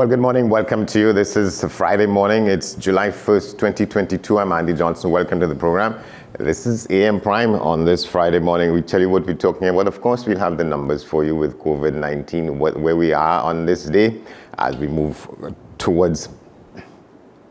Well, good morning. Welcome to you. This is Friday morning. It's July 1st, 2022. I'm Andy Johnson. Welcome to the program. This is AM Prime on this Friday morning. We tell you what we're talking about. Of course, we'll have the numbers for you with COVID-19, where we are on this day as we move towards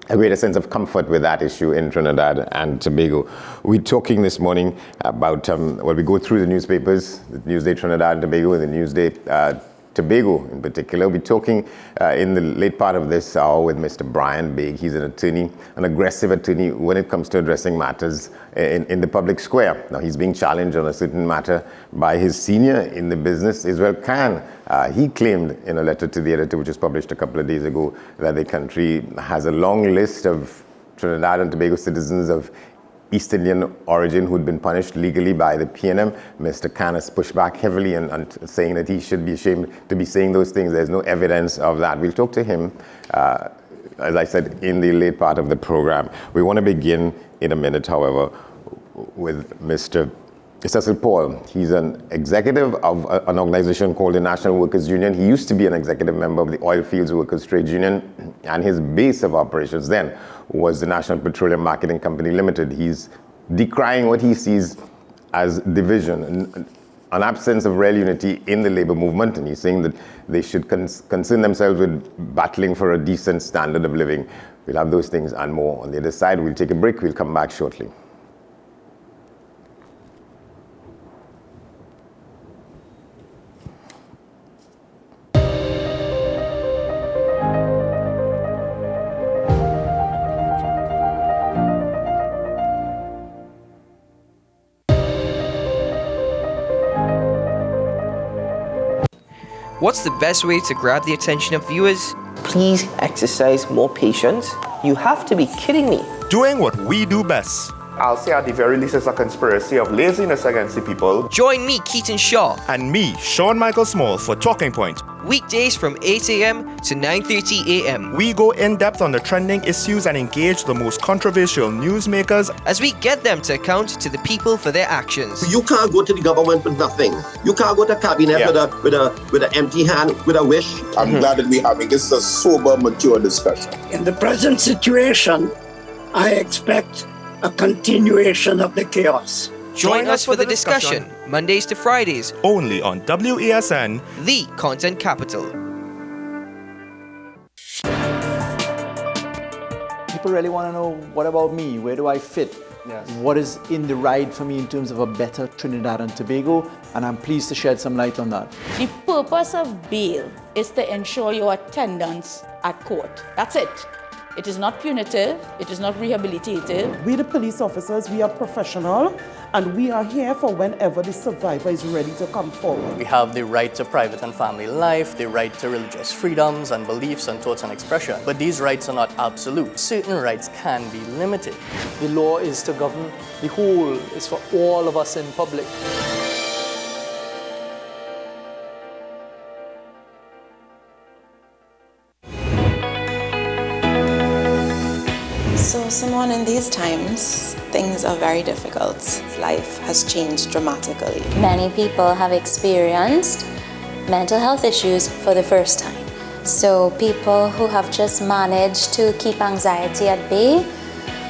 a greater sense of comfort with that issue in Trinidad and Tobago. We're talking this morning about, we go through the newspapers, the Newsday Trinidad and Tobago and the Newsday Tobago in particular. We're talking in the late part of this hour with Mr. Brian Baig. He's an attorney, an aggressive attorney when it comes to addressing matters in the public square. Now, he's being challenged on a certain matter by his senior in the business, Israel Khan. He claimed in a letter to the editor, which was published a couple of days ago, that the country has a long list of Trinidad and Tobago citizens of East Indian origin who'd been punished legally by the PNM. Mr. Khan has pushed back heavily and saying that he should be ashamed to be saying those things. There's no evidence of that. We'll talk to him, as I said, in the late part of the program. We want to begin in a minute, however, with Mr. Cecil Paul. He's an executive of an organization called the National Workers Union. He used to be an executive member of the Oilfields Workers Trade Union, and his base of operations then was the National Petroleum Marketing Company Limited. He's decrying what he sees as division, an absence of real unity in the labor movement, and he's saying that they should concern themselves with battling for a decent standard of living. We'll have those things and more on the other side. We'll take a break. We'll come back shortly. What's the best way to grab the attention of viewers? Please exercise more patience. You have to be kidding me. Doing what we do best. I'll say at the very least it's a conspiracy of laziness against the people. Join me, Keaton Shaw. And me, Sean Michael Small, for Talking Point. Weekdays from 8 a.m. to 9:30 a.m. We go in-depth on the trending issues and engage the most controversial newsmakers as we get them to account to the people for their actions. You can't go to the government with nothing. You can't go to cabinet with an empty hand, with a wish. I'm glad that we're having this a sober, mature discussion. In the present situation, I expect a continuation of the chaos. Join us for the discussion, Mondays to Fridays, only on WESN, the content capital. People really want to know, what about me? Where do I fit? Yes. What is in the ride for me in terms of a better Trinidad and Tobago? And I'm pleased to shed some light on that. The purpose of bail is to ensure your attendance at court. That's it. It is not punitive, it is not rehabilitative. We the police officers, we are professional and we are here for whenever the survivor is ready to come forward. We have the right to private and family life, the right to religious freedoms and beliefs and thoughts and expression. But these rights are not absolute. Certain rights can be limited. The law is to govern the whole, is for all of us in public. So, Simone, in these times, things are very difficult. Life has changed dramatically. Many people have experienced mental health issues for the first time. So, people who have just managed to keep anxiety at bay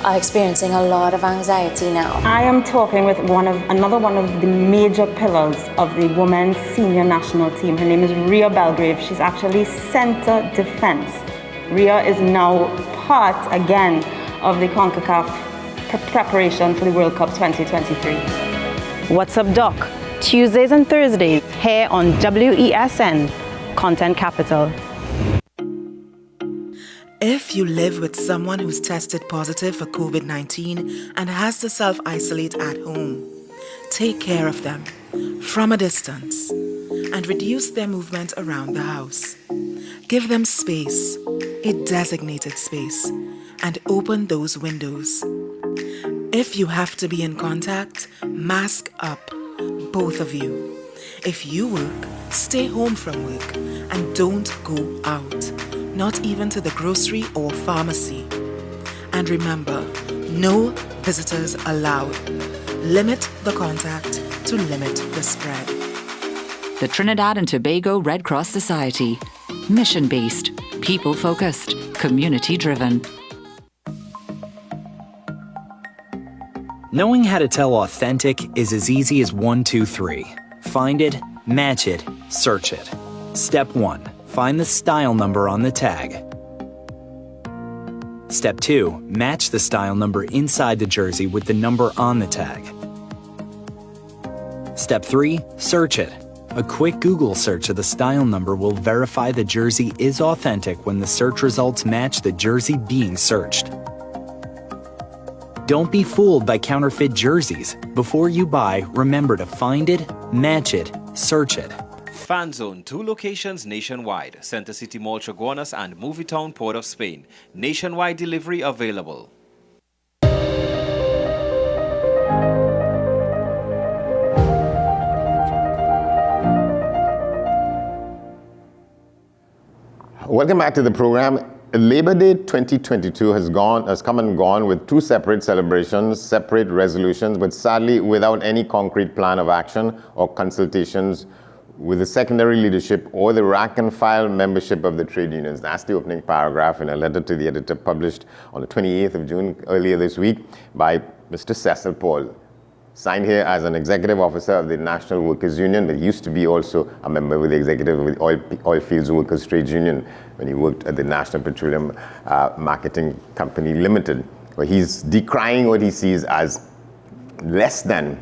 are experiencing a lot of anxiety now. I am talking with another one of the major pillars of the women's senior national team. Her name is Ria Belgrave. She's actually center defense. Ria is now part again of the CONCACAF preparation for the World Cup 2023. What's up, Doc? Tuesdays and Thursdays here on WESN, Content Capital. If you live with someone who's tested positive for COVID-19 and has to self-isolate at home, take care of them from a distance and reduce their movement around the house. Give them space, a designated space, and open those windows. If you have to be in contact, mask up, both of you. If you work, stay home from work and don't go out, not even to the grocery or pharmacy. And remember, no visitors allowed. Limit the contact to limit the spread. The Trinidad and Tobago Red Cross Society. Mission-based, People-focused, community-driven. Knowing how to tell authentic is as easy as 1, 2, 3. Find it, match it, search it. Step 1. Find the style number on the tag. Step 2. Match the style number inside the jersey with the number on the tag. Step 3. Search it. A quick Google search of the style number will verify the jersey is authentic when the search results match the jersey being searched. Don't be fooled by counterfeit jerseys. Before you buy, remember to find it, match it, search it. Fanzone, 2 locations nationwide. Center City Mall, Chaguanas and Movietown, Port of Spain. Nationwide delivery available. Welcome back to the program. Labor Day 2022 has come and gone with 2 separate celebrations, separate resolutions, but sadly without any concrete plan of action or consultations with the secondary leadership or the rank and file membership of the trade unions. That's the opening paragraph in a letter to the editor published on the 28th of June earlier this week by Mr. Cecil Paul. Signed here as an executive officer of the National Workers Union, but used to be also a member with the executive of the Oil Fields Workers Trade Union when he worked at the National Petroleum Marketing Company Limited, where he's decrying what he sees as less than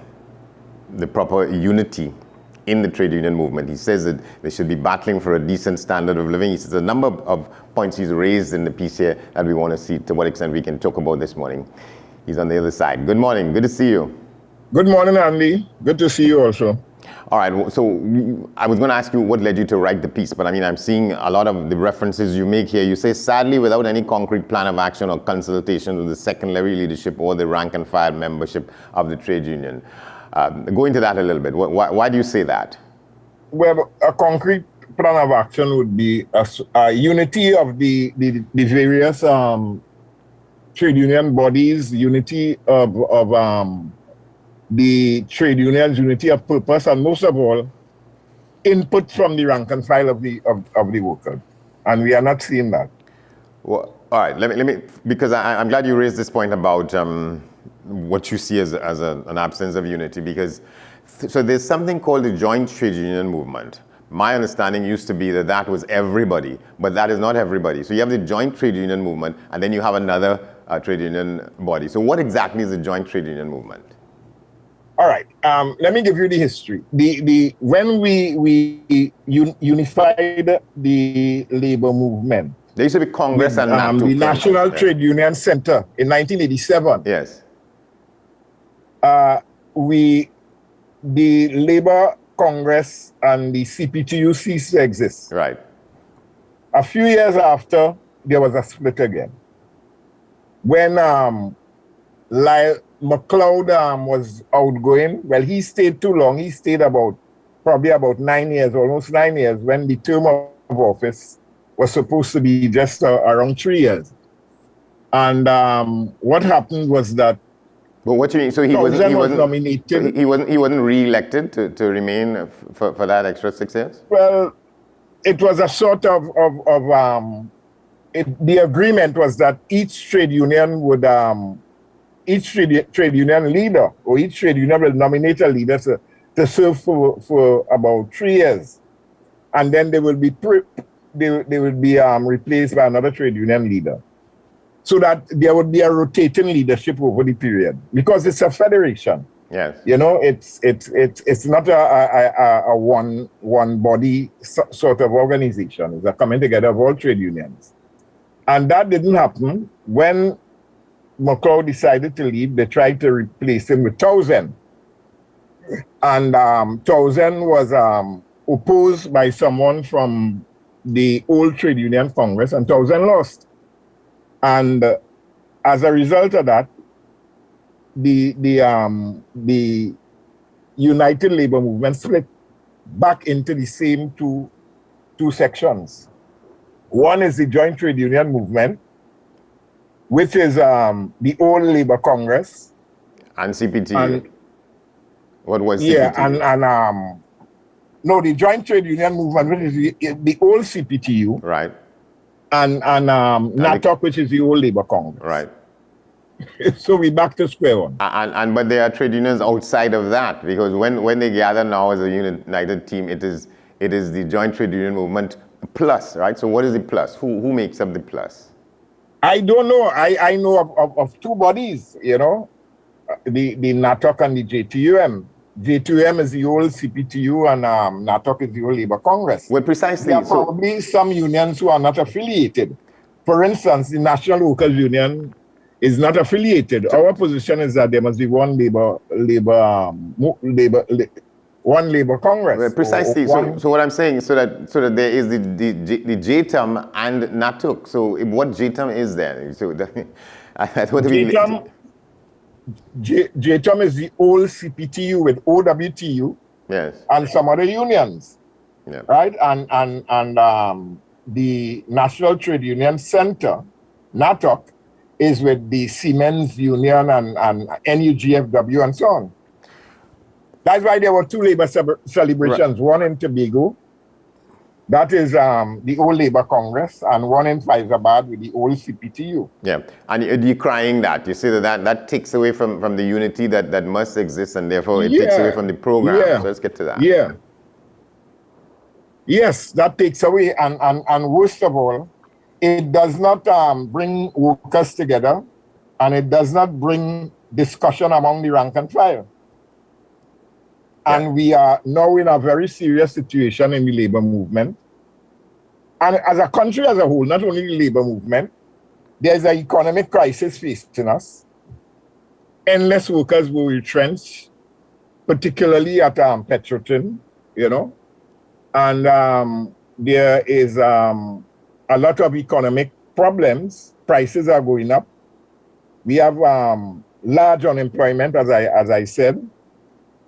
the proper unity in the trade union movement. He says that they should be battling for a decent standard of living. He says a number of points he's raised in the piece here that we want to see to what extent we can talk about this morning. He's on the other side. Good morning. Good to see you. Good morning, Andy. Good to see you also. All right, so I was going to ask you what led you to write the piece, but I mean, I'm seeing a lot of the references you make here. You say, sadly, without any concrete plan of action or consultation with the secondary leadership or the rank and file membership of the trade union. Go into that a little bit. Why do you say that? Well, a concrete plan of action would be a unity of the various trade union bodies, unity of the trade unions, unity of purpose, and most of all, input from the rank and file of the workers. And we are not seeing that. Well, all right, let me because I'm glad you raised this point about what you see as an absence of unity, because so there's something called the joint trade union movement. My understanding used to be that was everybody, but that is not everybody. So you have the joint trade union movement, and then you have another trade union body. So what exactly is the joint trade union movement? All right. Let me give you the history. When we unified the labor movement, there used to be Congress and the National Trade Union Center in 1987. Yes. The Labor Congress and the CPTU ceased to exist. Right. A few years after, there was a split again. When Lyle McLeod was outgoing, well, he stayed too long. He stayed probably about 9 years, almost 9 years, when the term of office was supposed to be just around 3 years. And what happened was that. But what you mean? So he wasn't nominated. He wasn't re-elected to remain for that extra 6 years. Well, it was a sort of the agreement was that each trade union would. Each trade union leader or each trade union will nominate a leader to serve for about 3 years, and then they will be replaced by another trade union leader, so that there would be a rotating leadership over the period, because it's a federation. Yes, you know, it's not a one body sort of organization. It's a coming together of all trade unions, and that didn't happen when McLeod decided to leave. They tried to replace him with Townsend. And Townsend was opposed by someone from the old Trade Union Congress, and Townsend lost. And as a result of that, the United Labor Movement split back into the same two sections. One is the Joint Trade Union Movement, which is the old Labor Congress. And CPTU. What was CPTU? Yeah, no, the Joint Trade Union Movement, which is the old CPTU. Right. and NATOC, which is the old Labour Congress. Right. So we back to square one. But there are trade unions outside of that, because when they gather now as a united team, it is the Joint Trade Union Movement plus, right? So what is the plus? Who makes up the plus? I don't know. I know of two bodies, you know, the NATOC and the JTUM. JTUM is the old CPTU and NATOC is the old Labour Congress. Well, precisely. There are probably some unions who are not affiliated. For instance, the National Workers Union is not affiliated. Our position is that there must be one Labour Congress. Well, precisely. So what I'm saying, so that there is the JTUM and NATOC. So what JTUM is there? So JTUM is the old CPTU with OWTU. Yes. And some other unions. Yeah. Right? And the National Trade Union Center, NATOC, is with the Siemens Union and NUGFW and so on. That's why there were two labor celebrations, right. One in Tobago, that is the old Labour Congress, and one in Faizabad with the old CPTU. Yeah, and you're decrying that. You say that takes away from the unity that must exist, and therefore it takes away from the program. Yeah. So let's get to that. Yeah. Yes, that takes away, and worst of all, it does not bring workers together, and it does not bring discussion among the rank and file. Yeah. And we are now in a very serious situation in the labor movement. And as a country as a whole, not only the labor movement, there's an economic crisis facing us. Endless workers were retrenched, particularly at Petrotrin, you know. And there is a lot of economic problems. Prices are going up. We have large unemployment, as I said,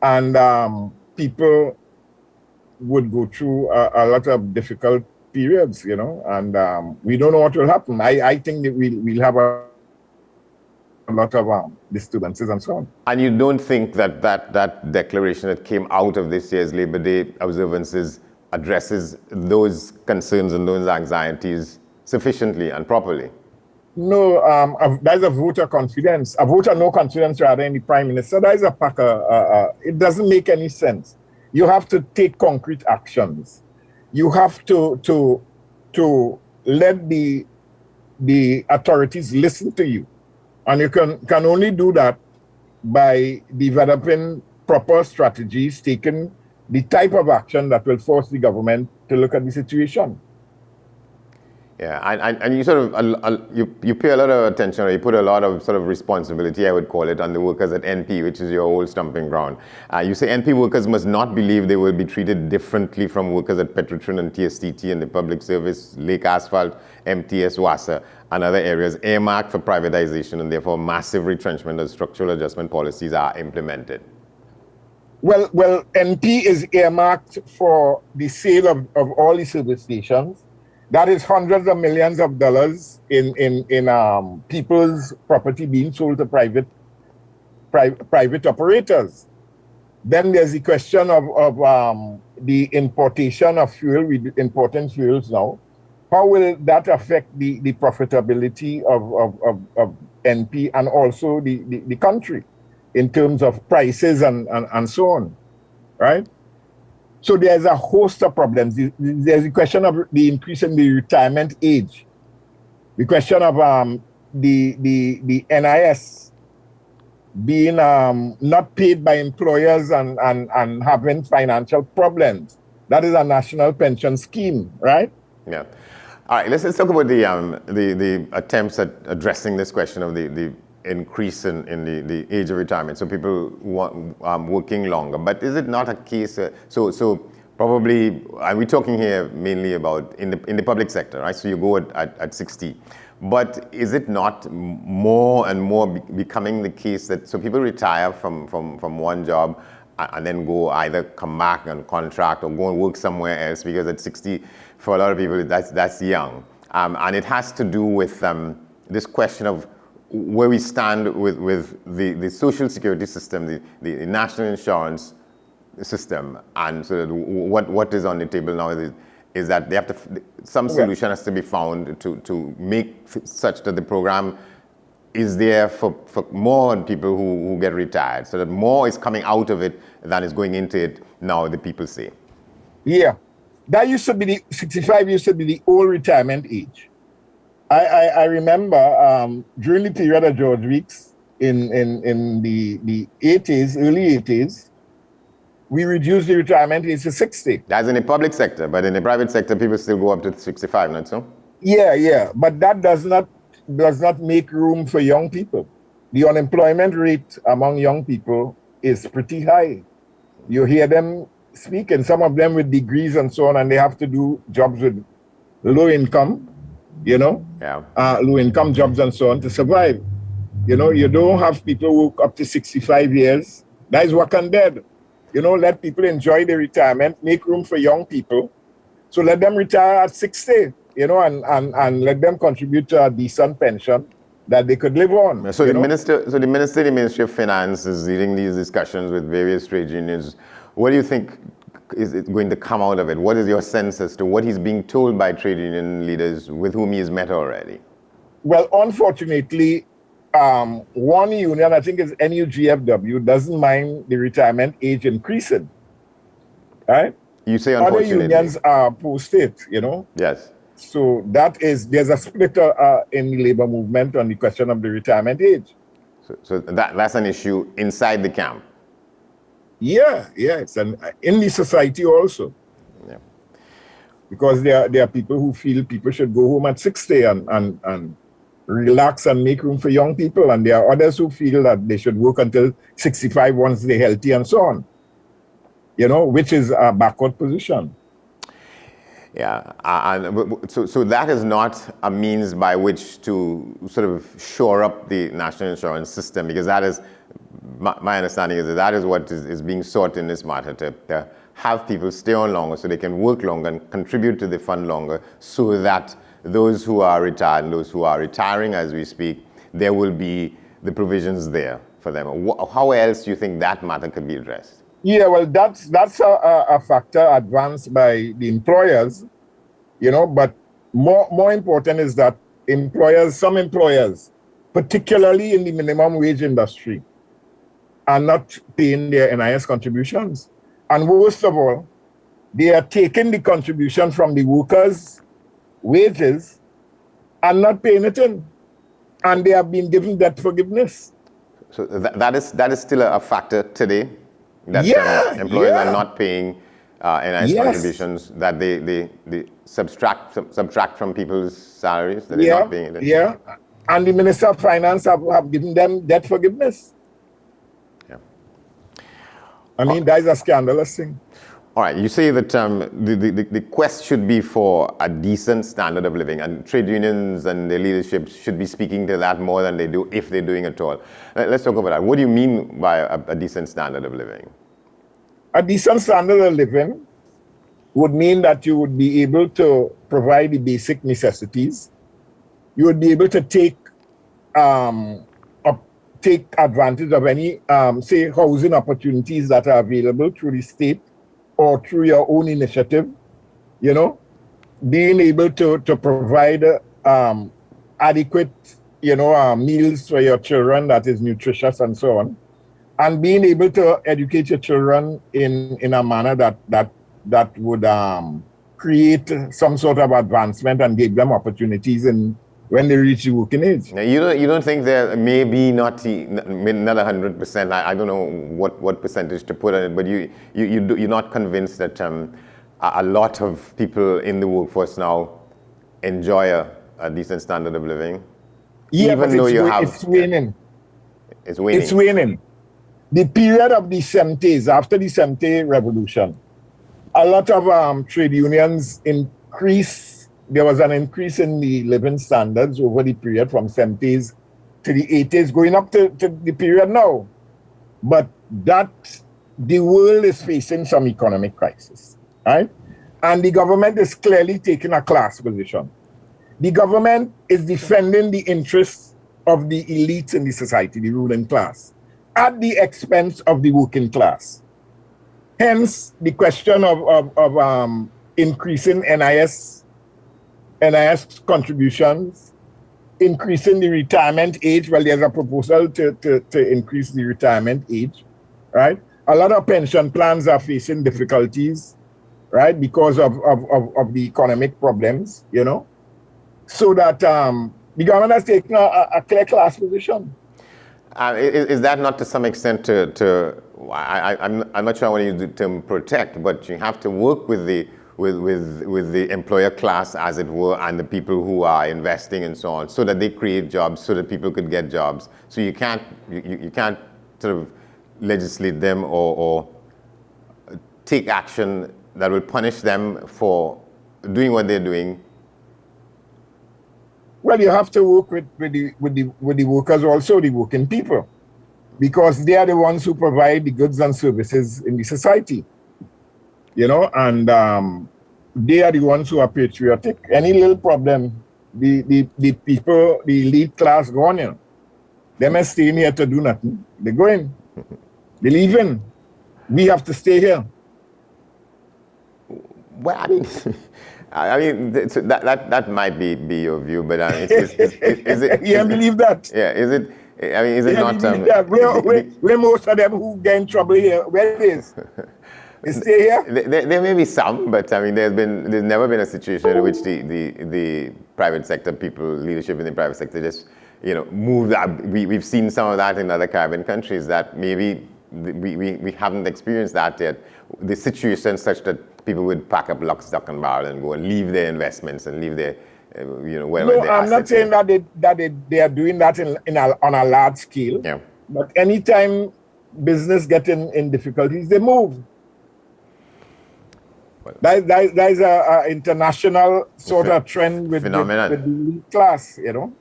and people would go through a lot of difficult periods, you know, and we don't know what will happen. I think that we'll have a lot of disturbances and so on. And you don't think that declaration that came out of this year's Labor Day observances addresses those concerns and those anxieties sufficiently and properly? No, there's a voter confidence, a voter no confidence rather in the Prime Minister. That is a packer. It doesn't make any sense. You have to take concrete actions. You have to let the authorities listen to you. And you can only do that by developing proper strategies, taking the type of action that will force the government to look at the situation. Yeah, and you sort of, you pay a lot of attention, or you put a lot of sort of responsibility, I would call it, on the workers at NP, which is your old stomping ground. You say NP workers must not believe they will be treated differently from workers at Petrotrin and TSTT and the public service, Lake Asphalt, MTS, WASA, and other areas earmarked for privatization, and therefore massive retrenchment and structural adjustment policies are implemented. Well, NP is earmarked for the sale of all the service stations. That is hundreds of millions of dollars in people's property being sold to private operators. Then there's the question of the importation of fuel. We're importing fuels now. How will that affect the profitability of NP and also the country in terms of prices and so on, right? So there's a host of problems. There's the question of the increase in the retirement age, the question of the NIS being not paid by employers and having financial problems. That is a national pension scheme, right? Yeah. All right, let's talk about the attempts at addressing this question of the increase in the age of retirement. So people working longer. But is it not a case, so probably, are we talking here mainly about in the public sector, right? So you go at 60. But is it not more and more becoming the case that, so people retire from one job and then go either come back on contract or go and work somewhere else, because at 60, for a lot of people, that's young. And it has to do with this question of where we stand with the social security system, the national insurance system, and so what is on the table now is that they have to, some solution has to be found to make such that the program is there for more people who get retired, so that more is coming out of it than is going into it now, the people say. Yeah. That used to be 65 used to be the old retirement age. I remember during the period of George Weeks in the 80s, early 80s, we reduced the retirement age to 60. That's in the public sector, but in the private sector, people still go up to 65, not so? Yeah, but that does not make room for young people. The unemployment rate among young people is pretty high. You hear them speak, and some of them with degrees and so on, and they have to do jobs with low income, low income jobs and so on to survive. You don't have people who up to 65 years. That is working dead. Let people enjoy their retirement, make room for young people. So let them retire at 60, and let them contribute to a decent pension that they could live on. So the minister of the Ministry of Finance is leading these discussions with various trade unions. What do you think is going to come out of it? What is your sense as to what he's being told by trade union leaders with whom he's met already? Well, unfortunately, one union, I think it's NUGFW, doesn't mind the retirement age increasing, right? You say unfortunately. Other unions are post-it, Yes. So there's a split in the labor movement on the question of the retirement age. So that's an issue inside the camp. Yeah, it's in the society also. Yeah. Because there are people who feel people should go home at 60 and relax and make room for young people, and there are others who feel that they should work until 65 once they're healthy and so on. Which is a backward position. Yeah, and so that is not a means by which to sort of shore up the national insurance system, because that is, my understanding is that is what is being sought in this matter, to have people stay on longer so they can work longer and contribute to the fund longer, so that those who are retired and those who are retiring as we speak, there will be the provisions there for them. How else do you think that matter could be addressed? Yeah, well, that's a factor advanced by the employers, but more important is that some employers, particularly in the minimum wage industry, are not paying their NIS contributions. And worst of all, they are taking the contribution from the workers' wages and not paying it in. And they have been given debt forgiveness. So that is still a factor today? That employers are not paying NIS contributions, that they subtract from people's salaries, that they're not paying it. Yeah, and the Minister of Finance have given them debt forgiveness. Yeah. I mean, that is a scandalous thing. All right, you say that the quest should be for a decent standard of living, and trade unions and their leadership should be speaking to that more than they do, if they're doing at all. Let's talk about that. What do you mean by a decent standard of living? A decent standard of living would mean that you would be able to provide the basic necessities. You would be able to take advantage of any, say, housing opportunities that are available through the state or through your own initiative, being able to provide adequate, meals for your children that is nutritious and so on, and being able to educate your children in a manner that would create some sort of advancement and give them opportunities when they reach the working age. Now, you don't think there may be not 100%, I don't know what percentage to put on it, but you're not convinced that a lot of people in the workforce now enjoy a decent standard of living? Yeah, even though it's waning. It's waning. It's waning. The period of the 70s, after the 70 revolution, a lot of trade unions there was an increase in the living standards over the period from 70s to the 80s, going up to the period now. But the world is facing some economic crisis, right? And the government is clearly taking a class position. The government is defending the interests of the elites in the society, the ruling class, at the expense of the working class. Hence, the question of increasing NIS contributions, increasing the retirement age. Well, there's a proposal to increase the retirement age, right? A lot of pension plans are facing difficulties, right, because of the economic problems, you know, so that the government has taken a clear class position. Is that not to some extent I'm not sure I want to use the term protect, but you have to work with the employer class, as it were, and the people who are investing and so on, so that they create jobs, so that people could get jobs. So you can't sort of legislate them or take action that will punish them for doing what they're doing. Well, you have to work with the workers, also the working people, because they are the ones who provide the goods and services in the society, you know, and they are the ones who are patriotic. Any little problem, the people, the elite class go on here. They may stay in here to do nothing. They go in. They leave in. We have to stay here. Well, I mean, that might be your view, but is it? You believe that? Yeah, is it? I mean, is it not? Where most of them who get in trouble here, where it is? They stay here. There may be some, but I mean, there's never been a situation in which the private sector people, leadership in the private sector, just move. We've seen some of that in other Caribbean countries. That maybe we haven't experienced that yet. The situation such that people would pack up lock, stock, and barrel and go and leave their investments and leave their, No, I'm not saying that they are doing that on a large scale. Yeah. But anytime business get in difficulties, they move. That is a international sort of trend with the elite class, you know.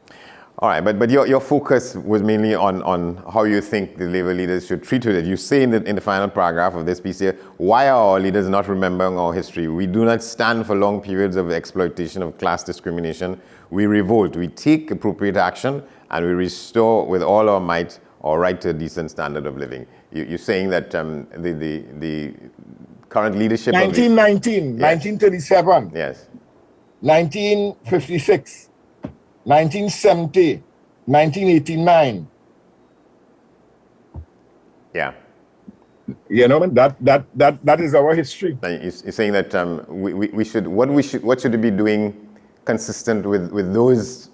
All right, but your focus was mainly on how you think the labor leaders should treat it. You say in the final paragraph of this piece here, why are our leaders not remembering our history? We do not stand for long periods of exploitation of class discrimination. We revolt, we take appropriate action, and we restore with all our might our right to a decent standard of living. You're saying that the current leadership 1937. Yes. 1956. 1970, 1989. Yeah. You know, that is our history. You're saying that what should we be doing consistent with those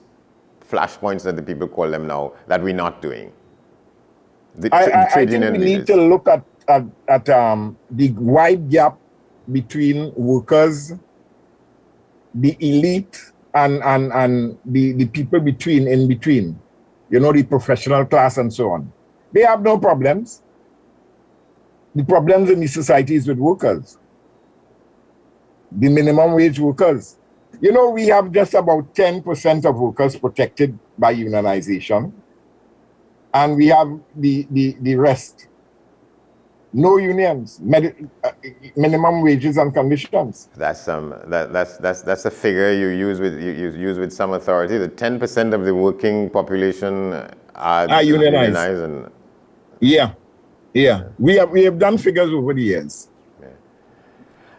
flashpoints that the people call them now that we're not doing? I think we need to look at the wide gap between workers, the elite, and the people in between, the professional class and so on. They have no problems. The problems in the society is with workers, the minimum wage workers. We have just about 10% of workers protected by unionization, and we have the rest. No unions, minimum wages and conditions. That's a figure you use with some authority. The 10% of the working population are unionized. And yeah. We have done figures over the years. Yeah.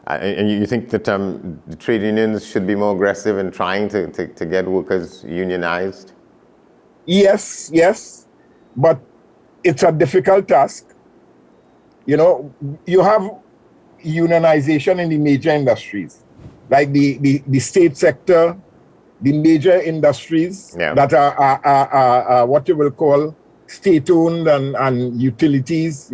And you think that the trade unions should be more aggressive in trying to get workers unionized? Yes, but it's a difficult task. You have unionization in the major industries, like the state sector, the major industries that are what you will call state-owned and utilities,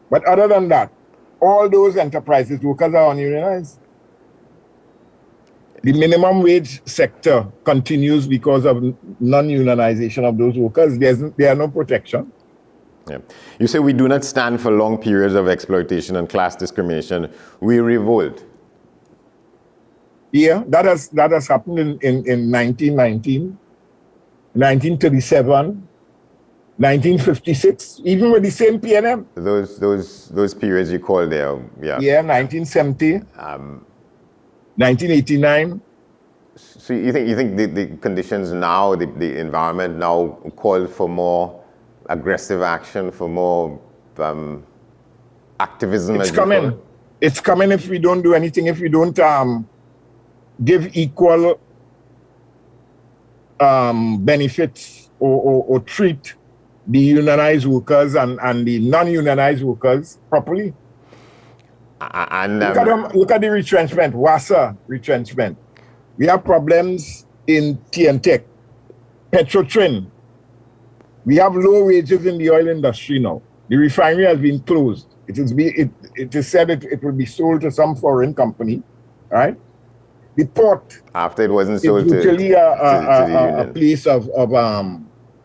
But other than that, all those enterprises, workers are ununionized. The minimum wage sector continues because of non-unionization of those workers. There are no protection. Yeah. You say we do not stand for long periods of exploitation and class discrimination. We revolt. Yeah, that has happened in 1919, 1937, 1956, even with the same PNM. Those periods you call there, yeah. Yeah, 1970, 1989. So you think the conditions now, the environment now calls for more aggressive action, for more activism? It's coming. It's coming if we don't do anything, if we don't give equal benefits or treat the unionized workers and the non-unionized workers properly. And look at the retrenchment, WASA retrenchment. We have problems in TNTech, Petrotrin. We have low wages in the oil industry now. The refinery has been closed. It is said it will be sold to some foreign company, right? The port, after it wasn't sold is usually a place of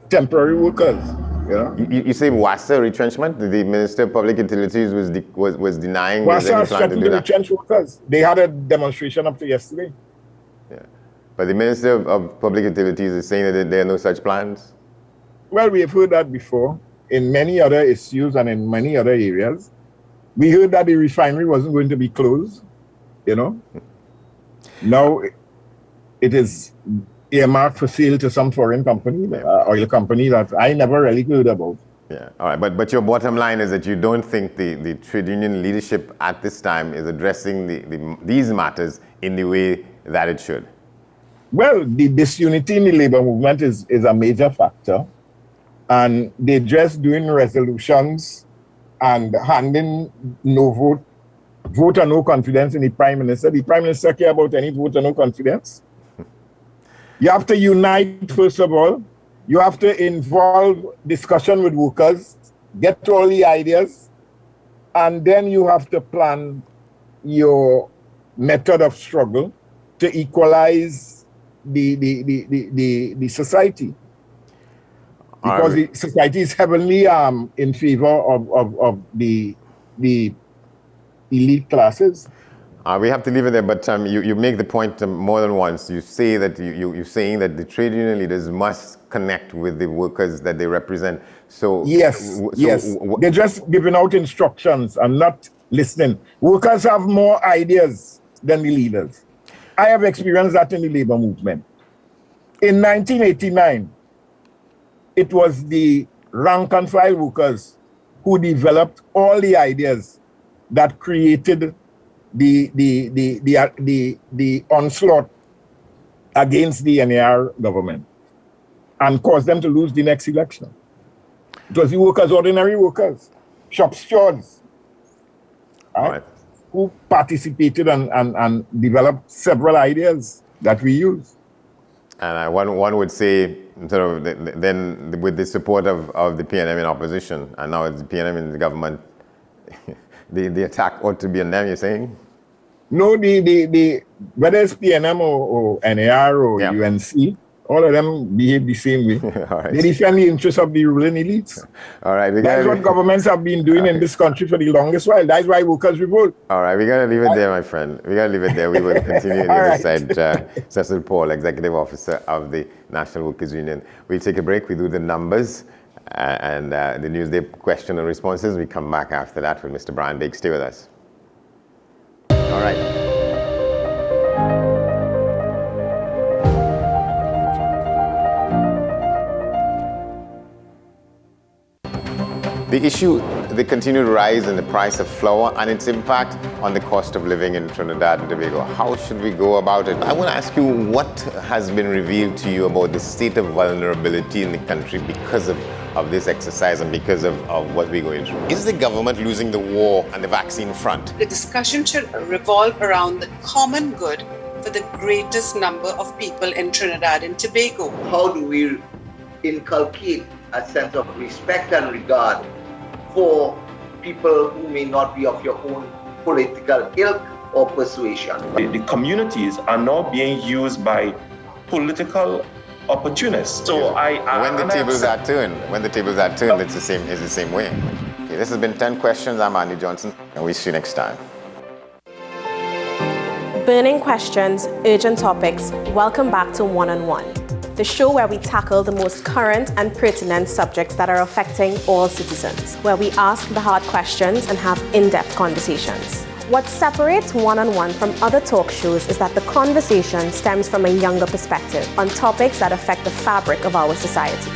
temporary workers. You know? You say WASA retrenchment? The Minister of Public Utilities was denying WASA was threatened to retrench workers. They had a demonstration up to yesterday. Yeah, but the Minister of Public Utilities is saying that there are no such plans. Well, we have heard that before in many other issues and in many other areas. We heard that the refinery wasn't going to be closed. You know. Now it is earmarked for sale to some foreign company, oil company that I never really heard about. Yeah, all right. But your bottom line is that you don't think the trade union leadership at this time is addressing these matters in the way that it should. Well, the disunity in the labor movement is a major factor. And they're just doing resolutions and handing vote or no confidence in the Prime Minister. The Prime Minister care about any vote or no confidence. You have to unite, first of all. You have to involve discussion with workers, get all the ideas, and then you have to plan your method of struggle to equalize the society. Because the society is heavily in favor of the elite classes. We have to leave it there, but you make the point more than once. You say that you're saying that the trade union leaders must connect with the workers that they represent. So yes, they're just giving out instructions and not listening. Workers have more ideas than the leaders. I have experienced that in the labor movement. In 1989, it was the rank and file workers who developed all the ideas that created the onslaught against the NAR government and caused them to lose the next election. It was the workers, ordinary workers, shop stewards, right, who participated and developed several ideas that we use. And one would say, sort of, then with the support of the PNM in opposition, and now it's the PNM in the government, the attack ought to be on them, you're saying? No, whether it's PNM or NAR or UNC, all of them behave the same way. Right. They defend the interests of the ruling elites. All right, that's what governments have been doing in this country for the longest while. That's why workers revolt. All right, we got to leave it there, my friend. We got to leave it there. We will continue on the other side. Cecil Paul, Executive Officer of the National Workers Union. We'll take a break. We do the numbers and the Newsday question and responses. We come back after that with Mr. Brian Bake. Stay with us. All right. The issue, the continued rise in the price of flour and its impact on the cost of living in Trinidad and Tobago. How should we go about it? I want to ask you, what has been revealed to you about the state of vulnerability in the country because of this exercise and because of what we're going through? Is the government losing the war on the vaccine front? The discussion should revolve around the common good for the greatest number of people in Trinidad and Tobago. How do we inculcate a sense of respect and regard for people who may not be of your own political ilk or persuasion? The communities are now being used by political opportunists. So when the tables are turned, it's the same way. Okay, this has been 10 Questions. I'm Andy Johnson, and we'll see you next time. Burning questions, urgent topics. Welcome back to One on One, the show where we tackle the most current and pertinent subjects that are affecting all citizens, where we ask the hard questions and have in-depth conversations. What separates One on One from other talk shows is that the conversation stems from a younger perspective on topics that affect the fabric of our society.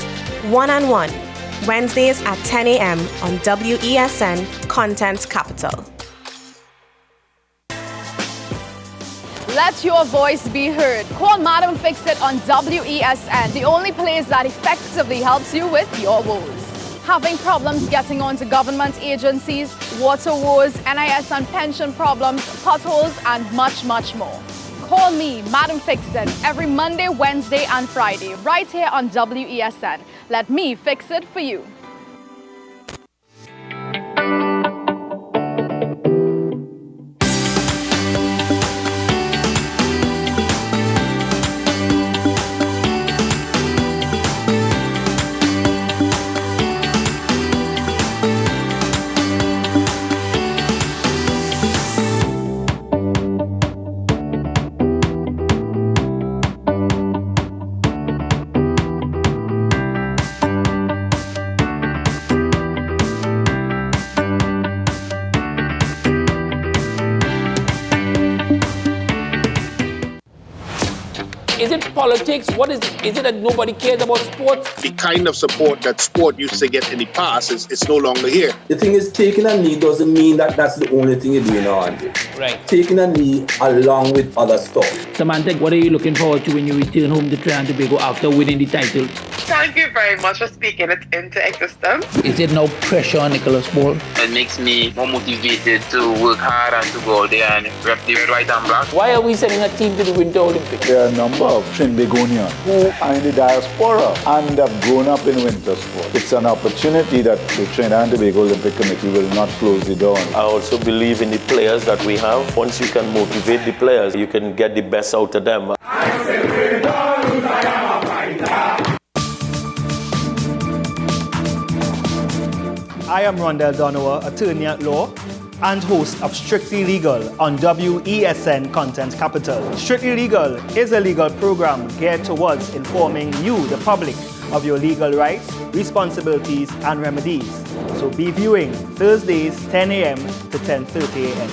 One on One, Wednesdays at 10 a.m. on WESN Content Capital. Let your voice be heard. Call Madam Fix It on WESN, the only place that effectively helps you with your woes. Having problems getting onto government agencies, water woes, NIS and pension problems, potholes, and much, much more. Call me, Madam Fix It, every Monday, Wednesday, and Friday, right here on WESN. Let me fix it for you. Is it politics? What is it? Is it that nobody cares about sports? The kind of support that sport used to get in the past is no longer here. The thing is, taking a knee doesn't mean that that's the only thing you're doing now, Andre. Right. Taking a knee along with other stuff. Samantha, what are you looking forward to when you return home to Trinidad and Tobago after winning the title? Thank you very much for speaking it into existence. Is it no pressure on Nicholas Paul? It makes me more motivated to work hard and to go out there and rep the red, white and black. Why are we sending a team to the Winter Olympics? There are a number of Trinbagonians who are in the diaspora and have grown up in winter sport. It's an opportunity that the Trinidad and Tobago Olympic Committee will not close the door on. I also believe in the players that we have. Once you can motivate the players, you can get the best out of them. I am Rondell Donowa, attorney at law and host of Strictly Legal on WESN Content Capital. Strictly Legal is a legal program geared towards informing you, the public, of your legal rights, responsibilities, and remedies. So be viewing Thursdays 10 a.m. to 10:30 a.m.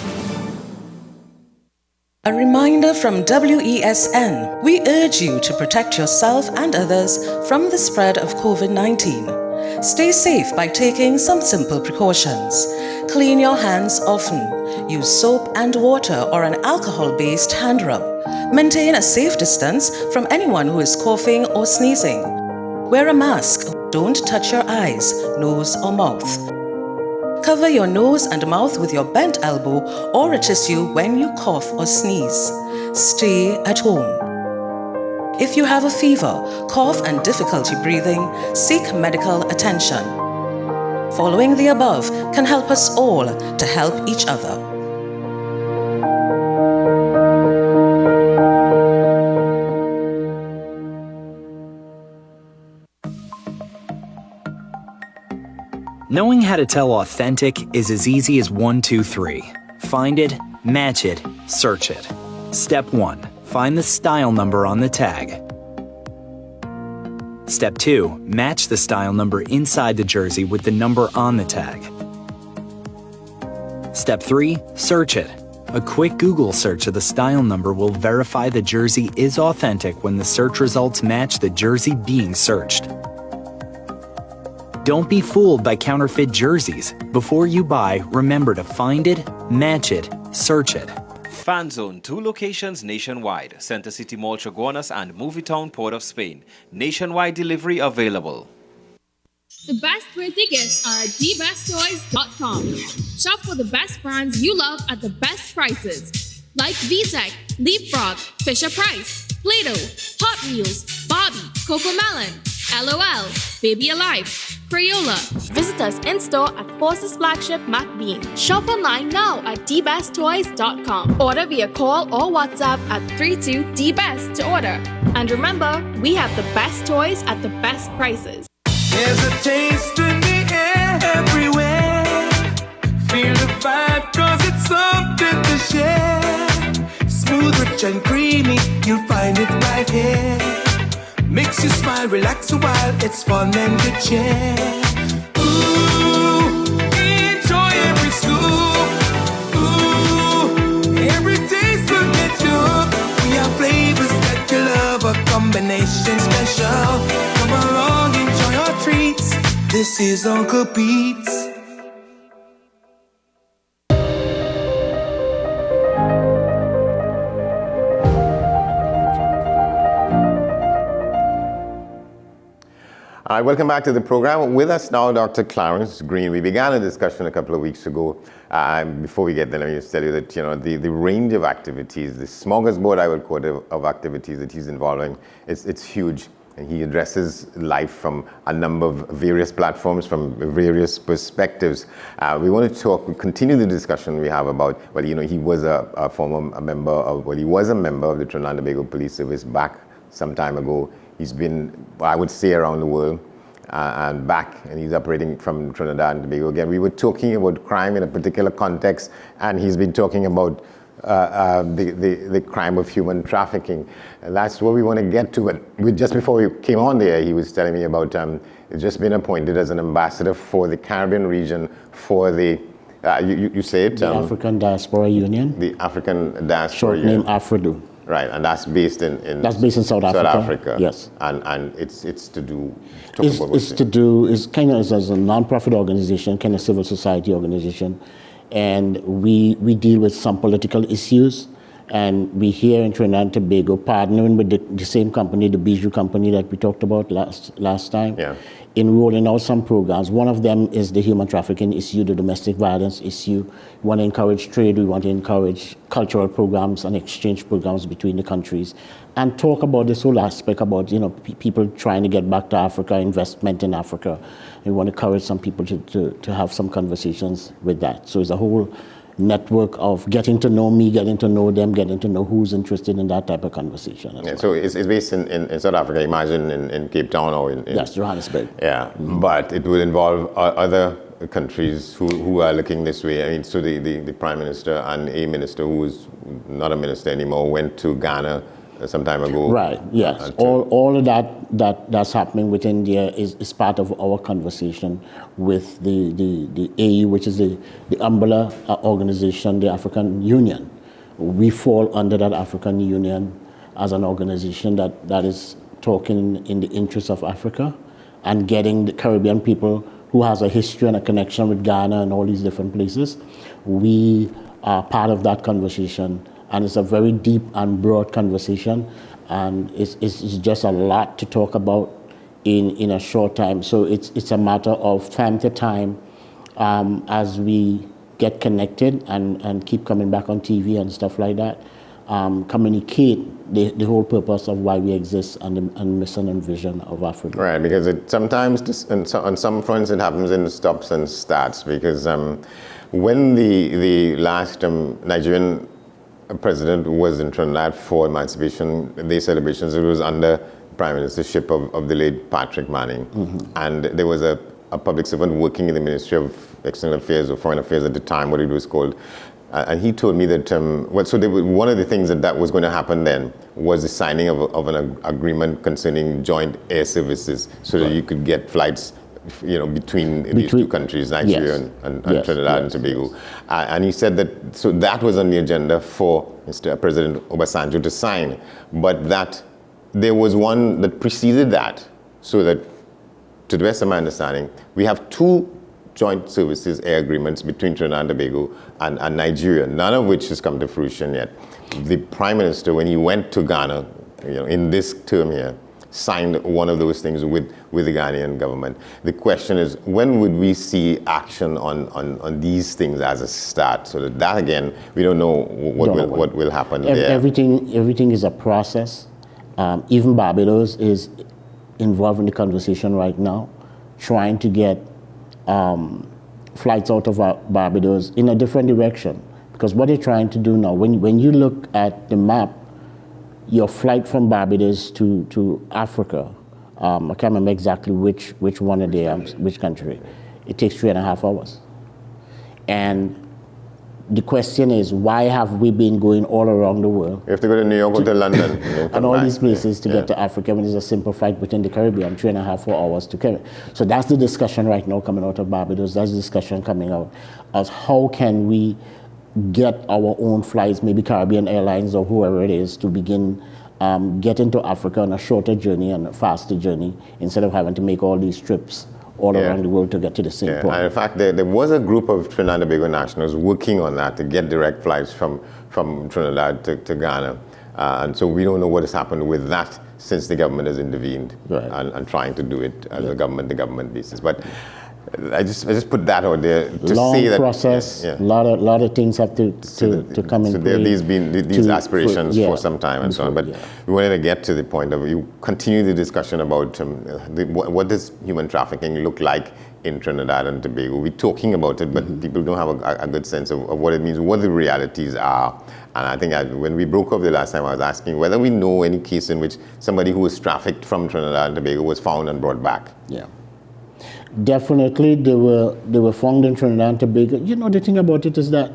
A reminder from WESN. We urge you to protect yourself and others from the spread of COVID-19. Stay safe by taking some simple precautions. Clean your hands often. Use soap and water or an alcohol-based hand rub. Maintain a safe distance from anyone who is coughing or sneezing. Wear a mask. Don't touch your eyes, nose, or mouth. Cover your nose and mouth with your bent elbow or a tissue when you cough or sneeze. Stay at home. If you have a fever, cough, and difficulty breathing, seek medical attention. Following the above can help us all to help each other. Knowing how to tell authentic is as easy as 1, 2, 3. Find it, match it, search it. Step 1. Find the style number on the tag. Step 2. Match the style number inside the jersey with the number on the tag. Step 3. Search it. A quick Google search of the style number will verify the jersey is authentic when the search results match the jersey being searched. Don't be fooled by counterfeit jerseys. Before you buy, remember to find it, match it, search it. Fanzone, 2 locations nationwide. Center City Mall, Chaguanas, and Movietown, Port of Spain. Nationwide delivery available. The best birthday gifts are at thebesttoys.com. Shop for the best brands you love at the best prices. Like VTech, Leapfrog, Fisher-Price, Play-Doh, Hot Wheels, Barbie, Cocomelon, LOL, Baby Alive, Crayola. Visit us in-store at Forces Flagship MacBean. Shop online now at thebesttoys.com. Order via call or WhatsApp at 32DBEST to order. And remember, we have the best toys at the best prices. There's a taste in the air everywhere. Feel the vibe cause it's something to share. Smooth, rich and creamy, you'll find it right here. Makes you smile, relax a while, it's fun and good cheer. Ooh, enjoy every scoop. Ooh, every taste will get you hooked. We have flavors that you love, a combination special. Come along, enjoy your treats. This is Uncle Pete's. Welcome back to the program. With us now, Dr. Clarence Green. We began a discussion a couple of weeks ago. Before we get there, let me just tell you that the range of activities, the smorgasbord, I would call it, of activities that he's involved in, it's huge. And he addresses life from a number of various platforms, from various perspectives. We want to continue the discussion we have about, he was a member of the Trinidad and Tobago Police Service back some time ago. He's been, I would say, around the world and back, and he's operating from Trinidad and Tobago. Again, we were talking about crime in a particular context, and he's been talking about the crime of human trafficking. And that's what we want to get to. But just before we came on there, he was telling me about he's just been appointed as an ambassador for the Caribbean region for the, you say it? The African Diaspora Union. The African Diaspora Short Union. name AFRIDU. Right, and that's based in South Africa. Yes, and it's to do. It's kind of as a non-profit organization, kind of civil society organization, and we deal with some political issues, and we here in Trinidad and Tobago partnering with the same company, the Bijou company that we talked about last time, in rolling out some programs. One of them is the human trafficking issue, the domestic violence issue. We want to encourage trade, we want to encourage cultural programs and exchange programs between the countries, and talk about this whole aspect about people trying to get back to Africa, investment in Africa. We want to encourage some people to have some conversations with that. So it's a whole network of getting to know me, getting to know them, getting to know who's interested in that type of conversation. Well. So it's based in South Africa, imagine in Cape Town or in yes, Johannesburg. Yeah, but it would involve other countries who are looking this way. I mean, so the Prime Minister and a minister who is not a minister anymore went to Ghana some time ago. Right, yes. All of that's happening within there is part of our conversation with the AU, which is the umbrella organization, the African Union. We fall under that African Union as an organization that is talking in the interest of Africa and getting the Caribbean people who has a history and a connection with Ghana and all these different places. We are part of that conversation. And it's a very deep and broad conversation, and it's just a lot to talk about in a short time. So it's a matter of time to time as we get connected and keep coming back on TV and stuff like that, communicate the whole purpose of why we exist and mission and vision of Africa. Right, because sometimes on some fronts it happens in stops and starts, because when the last Nigerian president was in Trinidad for Emancipation Day celebrations, it was under Prime Ministership of the late Patrick Manning. Mm-hmm. And there was a public servant working in the Ministry of External Affairs or Foreign Affairs at the time, what it was called. And he told me that, one of the things that was going to happen then was the signing of an agreement concerning joint air services so that you could get flights between these two countries, Nigeria and Trinidad and Tobago. And he said that was on the agenda for Mr. President Obasanjo to sign, but that there was one that preceded that, so that, to the best of my understanding, we have two joint services air agreements between Trinidad and Tobago and Nigeria, none of which has come to fruition yet. The Prime Minister, when he went to Ghana, in this term here, signed one of those things with the Ghanaian government. The question is, when would we see action on these things as a start? So that again, we don't know what will happen there. Everything is a process. Even Barbados is involved in the conversation right now, trying to get flights out of Barbados in a different direction. Because what they're trying to do now, when you look at the map, your flight from Barbados to Africa, I can't remember exactly which one of the which country. It takes 3.5 hours. And the question is, why have we been going all around the world? You have to go to New York or to London. And all these places to get to Africa when it's a simple flight within the Caribbean, 3.5 hours to carry. So that's the discussion right now coming out of Barbados. That's the discussion coming out as how can we get our own flights, maybe Caribbean Airlines or whoever it is, to begin getting to Africa on a shorter journey and a faster journey instead of having to make all these trips all around the world to get to the same point. And in fact, there was a group of Trinidad and Tobago nationals working on that to get direct flights from Trinidad to Ghana. And so we don't know what has happened with that since the government has intervened and trying to do it as a government basis. But I just put that out there to long say that process. A lot of things have to come in. So there have been these aspirations for some time and so on. But we wanted to get to the point of you continue the discussion about what does human trafficking look like in Trinidad and Tobago. We're talking about it, but people don't have a good sense of what it means, what the realities are. And I think when we broke up the last time, I was asking whether we know any case in which somebody who was trafficked from Trinidad and Tobago was found and brought back. Yeah. Definitely, they were found in Trinidad and Tobago. You know, the thing about it is that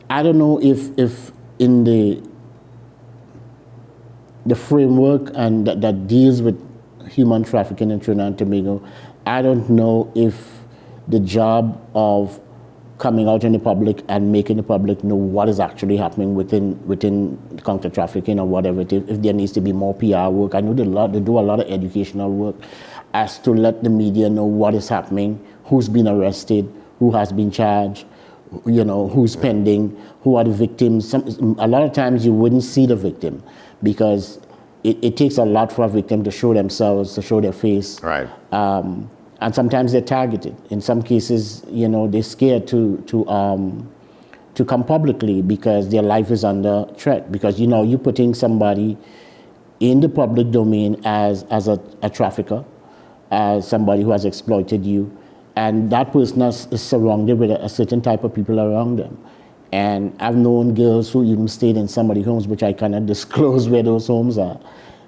I don't know if in the framework and that deals with human trafficking in Trinidad and Tobago, I don't know if the job of coming out in the public and making the public know what is actually happening within counter trafficking or whatever it is, if there needs to be more PR work. I know they do a lot of educational work as to let the media know what is happening, who's been arrested, who has been charged, you know, who's pending, who are the victims. A lot of times you wouldn't see the victim because it takes a lot for a victim to show themselves, to show their face. Right. And sometimes they're targeted. In some cases, you know, they're scared to come publicly because their life is under threat. Because, you know, you're putting somebody in the public domain as a trafficker, as somebody who has exploited you, and that person is surrounded with a certain type of people around them. And I've known girls who even stayed in somebody's homes, which I cannot disclose where those homes are,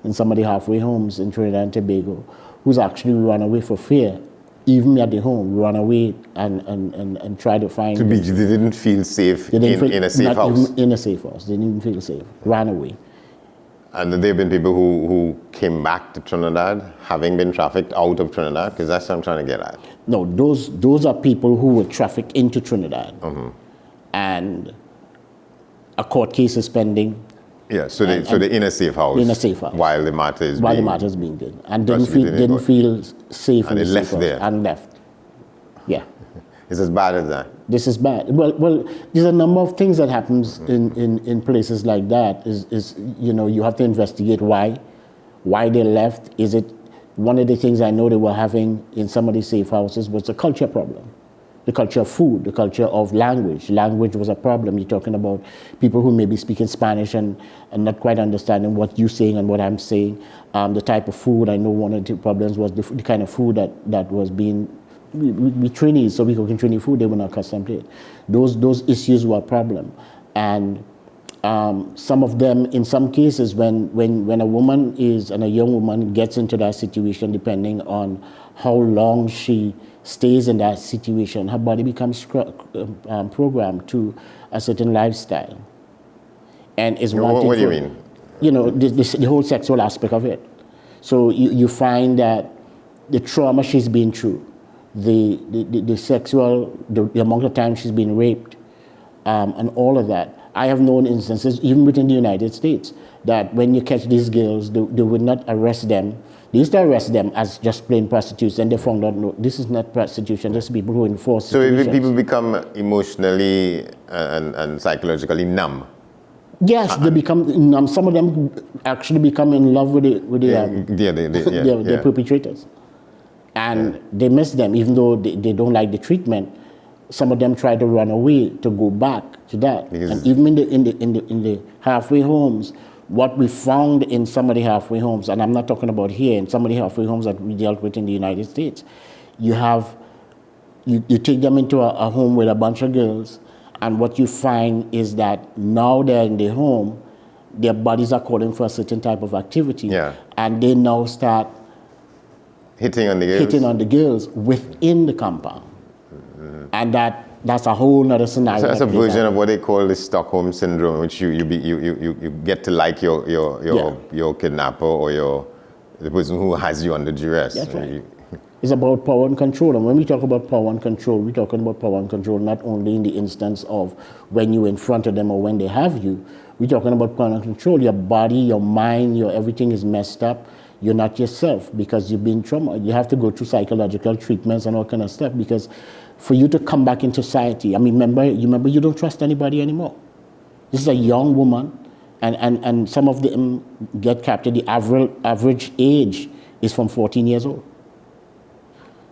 in some of the halfway homes in Trinidad and Tobago, who's actually run away for fear, even at the home, run away and try to find... They didn't feel safe in a safe house? Even in a safe house. They didn't even feel safe. Ran away. And there have been people who came back to Trinidad having been trafficked out of Trinidad? Because that's what I'm trying to get at. No, those are people who were trafficked into Trinidad. Mm-hmm. And a court case is pending. Yeah, so they're in a safe house. In a safe house. While the matter is being done. And didn't feel safe in the safe house. There. And left. Yeah. It's as bad as that. This is bad. Well, there's a number of things that happens in places like that. Is you know, you have to investigate why they left. Is it one of the things I know they were having in some of these safe houses was a culture problem. The culture of food, the culture of language. Language was a problem. You're talking about people who may be speaking Spanish and not quite understanding what you're saying and what I'm saying. The type of food, I know one of the problems was the kind of food that was being, we Trinis, so we cooking Trini food, they were not accustomed to it. Those issues were a problem. And some of them, in some cases, when a woman and a young woman gets into that situation, depending on how long she stays in that situation, her body becomes programmed to a certain lifestyle. And is wanting what do you mean? You know, the whole sexual aspect of it. So you find that the trauma she's been through, the sexual, the amount of time she's been raped, and all of that. I have known instances, even within the United States, that when you catch these girls, they would not arrest them. They used to arrest them as just plain prostitutes, and they found out, no, this is not prostitution, this is people who enforce situations. So people become emotionally and psychologically numb? Yes, they become numb. Some of them actually become in love with the perpetrators. And they miss them, even though they don't like the treatment. Some of them try to run away to go back to that. And even in the halfway homes, what we found in some of the halfway homes, and I'm not talking about here, in some of the halfway homes that we dealt with in the United States, you take them into a home with a bunch of girls, and what you find is that now they're in the home, their bodies are calling for a certain type of activity, and they now start hitting on the girls within the compound. And that's a whole other scenario. So that's a version of what they call the Stockholm syndrome, which you get to like your kidnapper or the person who has you under duress. That's right. It's about power and control. And when we talk about power and control, we're talking about power and control not only in the instance of when you're in front of them or when they have you. We're talking about power and control. Your body, your mind, your everything is messed up. You're not yourself because you've been traumatized. You have to go through psychological treatments and all kind of stuff because for you to come back in society, I mean, remember you don't trust anybody anymore. This is a young woman And some of them get captured. The average age is from 14 years old.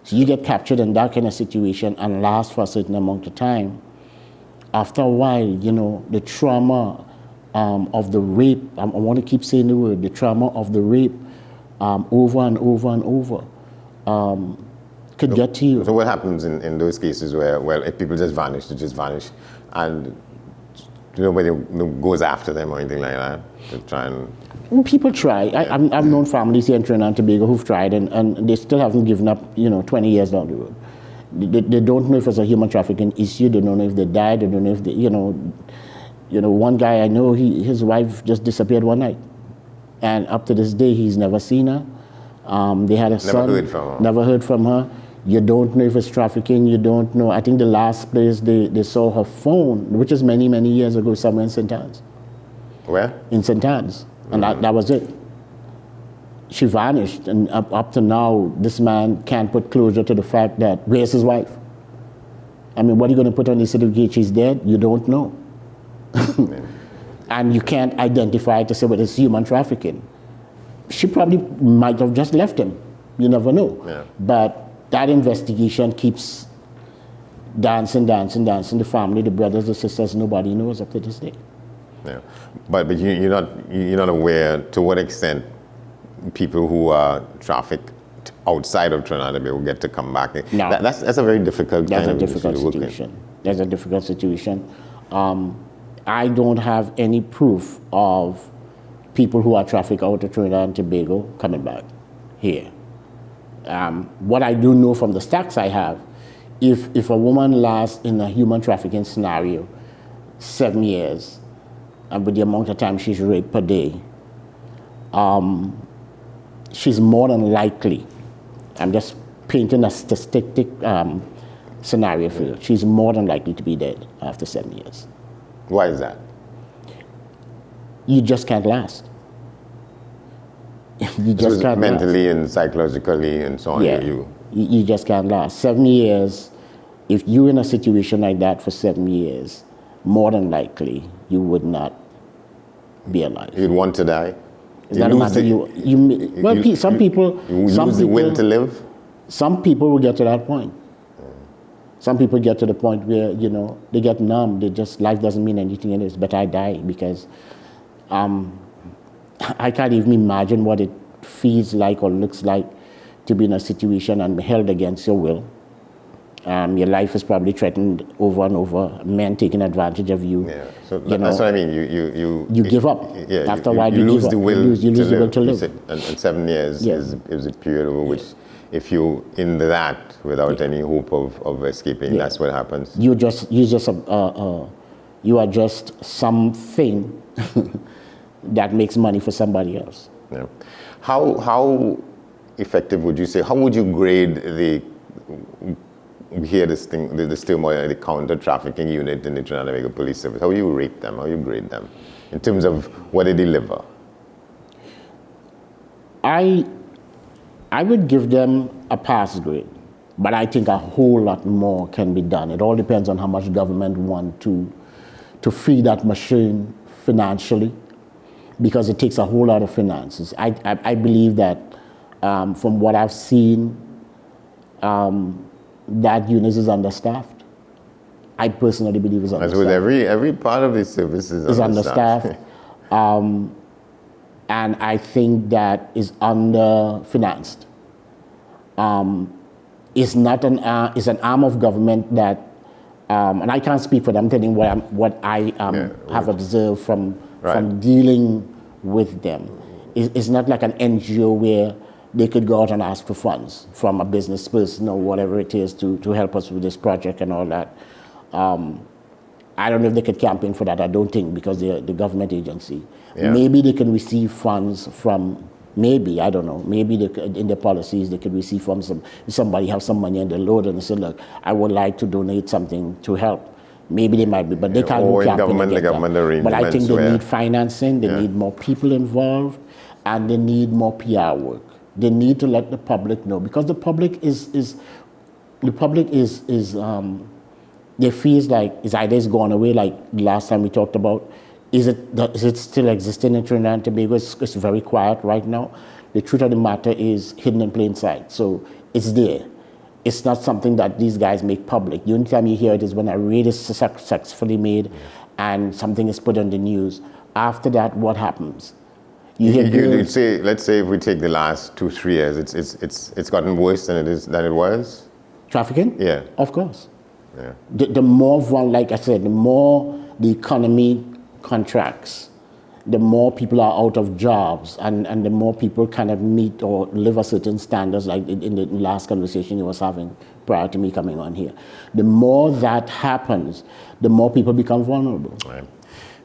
So you get captured in that kind of situation and last for a certain amount of time. After a while, you know, the trauma of the rape, I want to keep saying the word, the trauma of the rape over and over and over could get to you. So what happens in those cases where, well, if people just vanish, they just vanish, and nobody goes after them or anything like that to try and... People try. I've known families here in Trinidad and Tobago who've tried and they still haven't given up, you know, 20 years down the road. They don't know if it's a human trafficking issue. They don't know if they died. They don't know if they, you know, one guy I know, his wife just disappeared one night. And up to this day, he's never seen her. They had a son. Never heard from her. Never heard from her. You don't know if it's trafficking. You don't know. I think the last place they saw her phone, which is many, many years ago, somewhere in St. Anne's. Where? In St. Anne's. And that was it. She vanished. And up to now, this man can't put closure to the fact that, where's his wife? I mean, what are you going to put on the certificate? She's dead? You don't know. And you can't identify to say, well, it's human trafficking. She probably might have just left him. You never know. Yeah. But that investigation keeps dancing. The family, the brothers, the sisters, nobody knows up to this day. Yeah. But you're not aware to what extent people who are trafficked outside of Trinidad will get to come back. No. That's a very difficult That's kind a of difficult issue to work in. situation. That's a difficult situation. I don't have any proof of people who are trafficked out of Trinidad and Tobago coming back here. What I do know from the stats I have, if a woman lasts in a human trafficking scenario 7 years, and with the amount of time she's raped per day, she's more than likely, I'm just painting a statistic scenario for you, she's more than likely to be dead after 7 years. Why is that? You just can't last. You just can't mentally last. and psychologically and so on. Yeah, you just can't last. 7 years, if you're in a situation like that for 7 years, more than likely you would not be alive. You'd want to die? It doesn't matter. Some people lose the will to live? Some people will get to that point. Some people get to the point where, you know, they get numb. They just, life doesn't mean anything and it's better I die, because I can't even imagine what it feels like or looks like to be in a situation and held against your will. Your life is probably threatened over and over, men taking advantage of you. Yeah, so that's what I mean. You give up. Yeah, after a while, you lose give the up. will You lose the will to live. And 7 years Yeah. is a period over which, if you're in that without any hope of escaping, that's what happens. You are just something that makes money for somebody else. Yeah. How effective would you say? How would you grade we hear this thing, this term, the counter trafficking unit in the Trinidad and Tobago Police Service? How do you rate them? How do you grade them in terms of what they deliver? I would give them a pass grade, but I think a whole lot more can be done. It all depends on how much government want to feed that machine financially, because it takes a whole lot of finances. I believe that from what I've seen, that unit is understaffed. I personally believe it's understaffed. As with every part of the service is understaffed. And I think that is underfinanced. It's not it's an arm of government that, and I can't speak for them. I'm telling what I have observed from dealing with them. It's not like an NGO where they could go out and ask for funds from a business person or whatever it is to help us with this project and all that. I don't know if they could campaign for that. I don't think, because they're the government agency. Yeah. Maybe they can receive funds from, I don't know, maybe they could, in their policies they could receive from somebody have some money on the load and they say, look, I would like to donate something to help. Maybe they might be, but they can't do campaign the government arrangements. But I think they need financing, they need more people involved, and they need more PR work. They need to let the public know, because the public they feels like it's either it's gone away, like last time we talked about, Is it still existing in Trinidad and Tobago? It's very quiet right now. The truth of the matter is hidden in plain sight. So it's there. It's not something that these guys make public. The only time you hear it is when a raid is successfully made and something is put on the news. After that, what happens? You'd say, let's say if we take the last 2-3 years, it's gotten worse than it was? Trafficking? Yeah. Of course. Yeah. The more, like I said, the more the economy contracts, the more people are out of jobs, and the more people kind of meet or live a certain standards, like in the last conversation you was having prior to me coming on here. The more that happens, the more people become vulnerable. Right.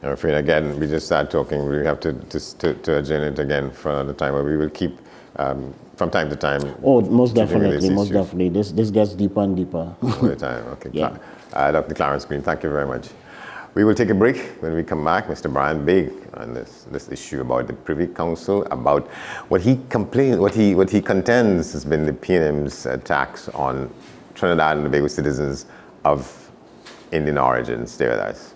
I'm afraid, again, we just start talking. We have to adjourn it again for another time, but we will keep, from time to time. Oh, most definitely, most definitely. This gets deeper and deeper. All the time, okay. Yeah. Dr. Clarence Green, thank you very much. We will take a break. When we come back, Mr. Brian Bigg on this issue about the Privy Council, about what he contends has been the PNM's attacks on Trinidad and Tobago citizens of Indian origin. Stay with us.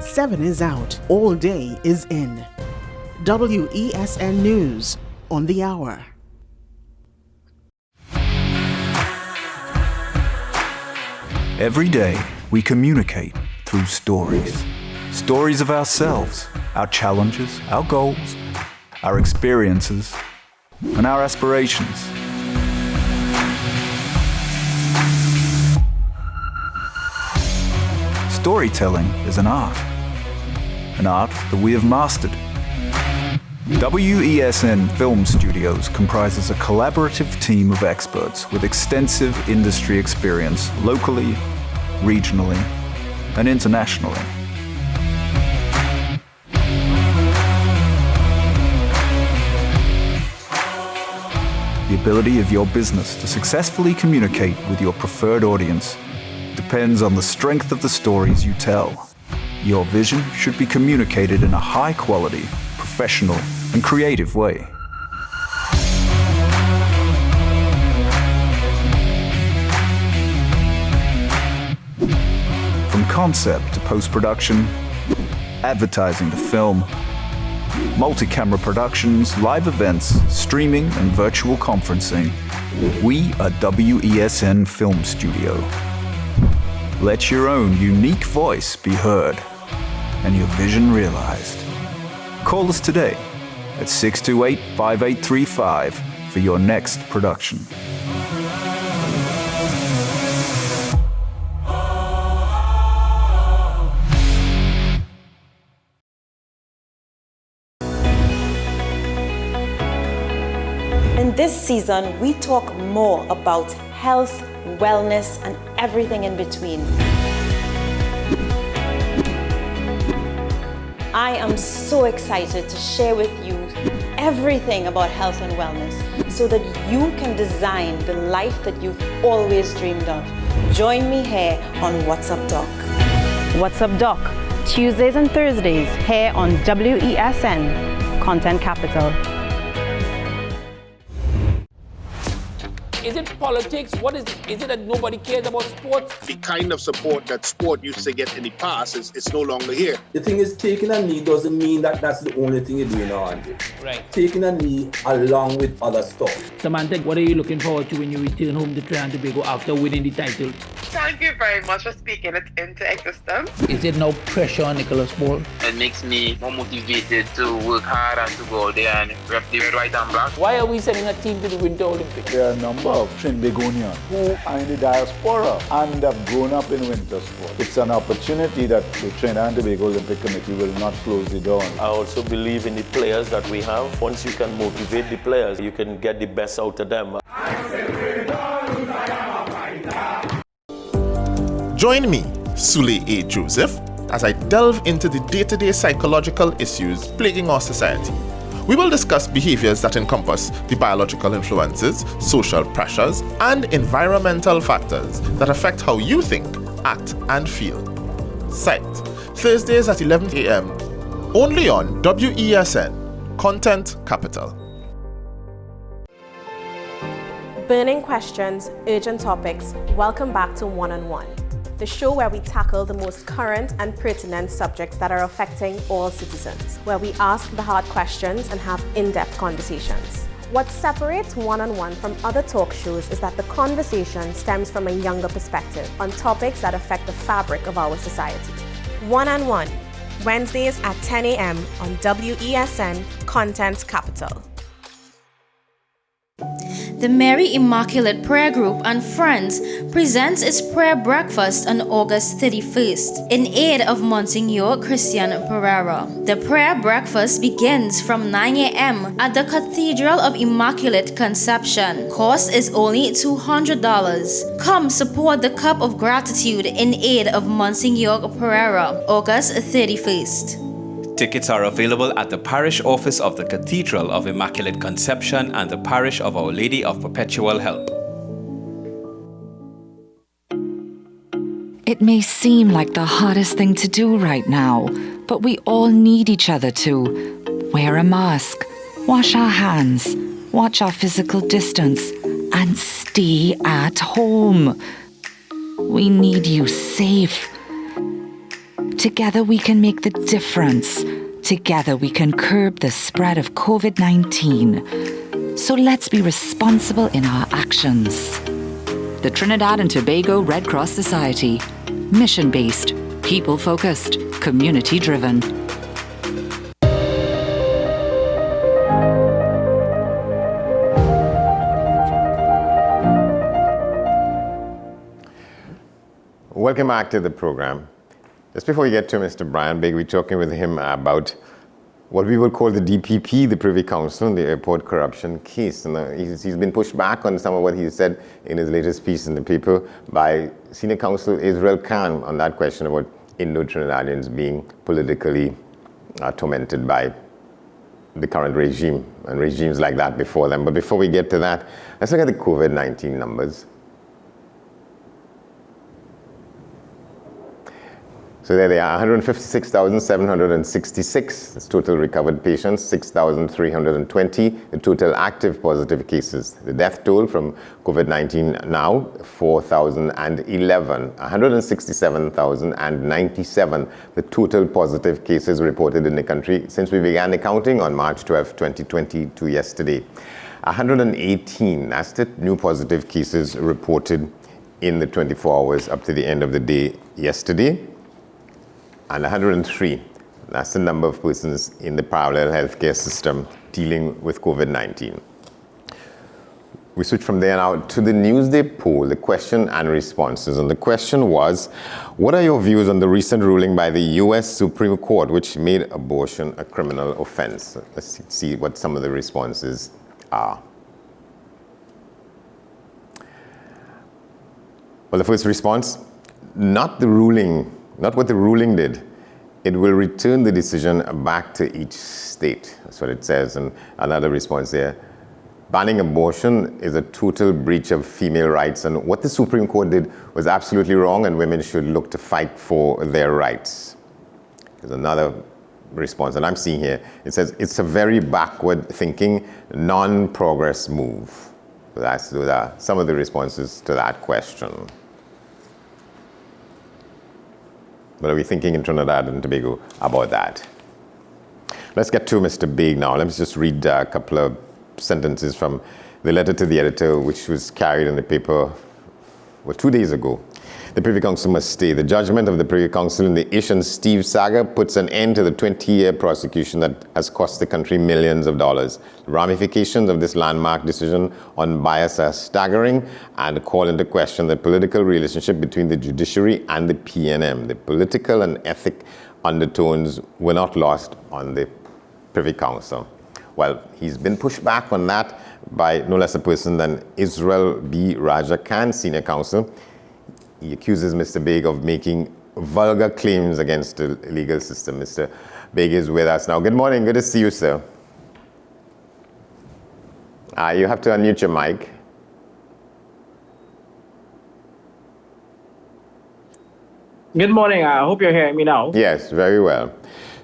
Seven is out, all day is in. WESN News on the hour. Every day, we communicate through stories. Stories of ourselves, our challenges, our goals, our experiences, and our aspirations. Storytelling is an art that we have mastered. WESN Film Studios comprises a collaborative team of experts with extensive industry experience locally, regionally, and internationally. The ability of your business to successfully communicate with your preferred audience depends on the strength of the stories you tell. Your vision should be communicated in a high-quality, professional, and creative way. From concept to post-production, advertising to film, multi-camera productions, live events, streaming, and virtual conferencing, we are WESN Film Studio. Let your own unique voice be heard and your vision realized. Call us today at 628-5835 for your next production. In this season, we talk more about health, wellness, and everything in between. I am so excited to share with you everything about health and wellness so that you can design the life that you've always dreamed of. Join me here on What's Up Doc. What's Up Doc? Tuesdays and Thursdays here on WESN, Content Capital. Is it politics? What is it? Is it that nobody cares about sports? The kind of support that sport used to get in the past is no longer here. The thing is, taking a knee doesn't mean that that's the only thing you're doing now, Andy. Right. Taking a knee along with other stuff. Samantha, what are you looking forward to when you return home to Trinidad and Tobago after winning the title? Thank you very much for speaking it into existence. Is it no pressure on Nicholas Paul? It makes me more motivated to work hard and to go out there and rep the white and black. Why are we sending a team to the Winter Olympics? There are a number of Trinbagonians who are in the diaspora and have grown up in winter sport. It's an opportunity that the Trinidad and Tobago Olympic Committee will not close the door on. I also believe in the players that we have. Once you can motivate the players, you can get the best out of them. Join me, Sule A. Joseph, as I delve into the day-to-day psychological issues plaguing our society. We will discuss behaviors that encompass the biological influences, social pressures, and environmental factors that affect how you think, act, and feel. Sight, Thursdays at 11 a.m., only on WESN, Content Capital. Burning questions, urgent topics. Welcome back to One on One, the show where we tackle the most current and pertinent subjects that are affecting all citizens, where we ask the hard questions and have in-depth conversations. What separates One on One from other talk shows is that the conversation stems from a younger perspective on topics that affect the fabric of our society. One on One, Wednesdays at 10 a.m. on WESN, Content Capital. The Mary Immaculate Prayer Group and Friends presents its prayer breakfast on August 31st in aid of Monsignor Christian Pereira. The prayer breakfast begins from 9 a.m. at the Cathedral of Immaculate Conception. Cost is only $200. Come support the Cup of Gratitude in aid of Monsignor Pereira, August 31st. Tickets are available at the parish office of the Cathedral of Immaculate Conception and the parish of Our Lady of Perpetual Help. It may seem like the hardest thing to do right now, but we all need each other to wear a mask, wash our hands, watch our physical distance, and stay at home. We need you safe. Together we can make the difference. Together we can curb the spread of COVID-19. So let's be responsible in our actions. The Trinidad and Tobago Red Cross Society. Mission-based, people-focused, community-driven. Welcome back to the program. Just before we get to Mr. Brian Bigg, we're talking with him about what we would call the DPP, the Privy Council, the airport corruption case. And he's been pushed back on some of what he said in his latest piece in the paper by Senior Counsel Israel Khan on that question about Indo-Trinidadians being politically tormented by the current regime and regimes like that before them. But before we get to that, let's look at the COVID-19 numbers. So there they are, 156,766 is total recovered patients, 6,320 the total active positive cases. The death toll from COVID-19 now, 4,011, 167,097 the total positive cases reported in the country since we began the counting on March 12, 2022 yesterday. 118, that's the new positive cases reported in the 24 hours up to the end of the day yesterday. And 103, that's the number of persons in the parallel healthcare system dealing with COVID-19. We switch from there now to the Newsday poll, the question and responses. And the question was, what are your views on the recent ruling by the U.S. Supreme Court, which made abortion a criminal offense? Let's see what some of the responses are. Well, the first response, not what the ruling did. It will return the decision back to each state. That's what it says. And another response there, banning abortion is a total breach of female rights. And what the Supreme Court did was absolutely wrong, and women should look to fight for their rights. There's another response, and I'm seeing here, it says it's a very backward thinking, non-progress move. So those are some of the responses to that question. What are we thinking in Trinidad and Tobago about that? Let's get to Mr. Bigg now. Let me just read a couple of sentences from the letter to the editor, which was carried in the paper 2 days ago. The Privy Council must stay. The judgment of the Privy Council in the Ish and Steve saga puts an end to the 20-year prosecution that has cost the country millions of dollars. The ramifications of this landmark decision on bias are staggering and call into question the political relationship between the judiciary and the PNM. The political and ethic undertones were not lost on the Privy Council. Well, he's been pushed back on that by no less a person than Israel B. Raja Khan, Senior Counsel. he accuses Mr. Baig of making vulgar claims against the legal system. Mr. Baig is with us now. Good morning. Good to see you, sir. You have to unmute your mic. Good morning. I hope you're hearing me now. Yes, very well.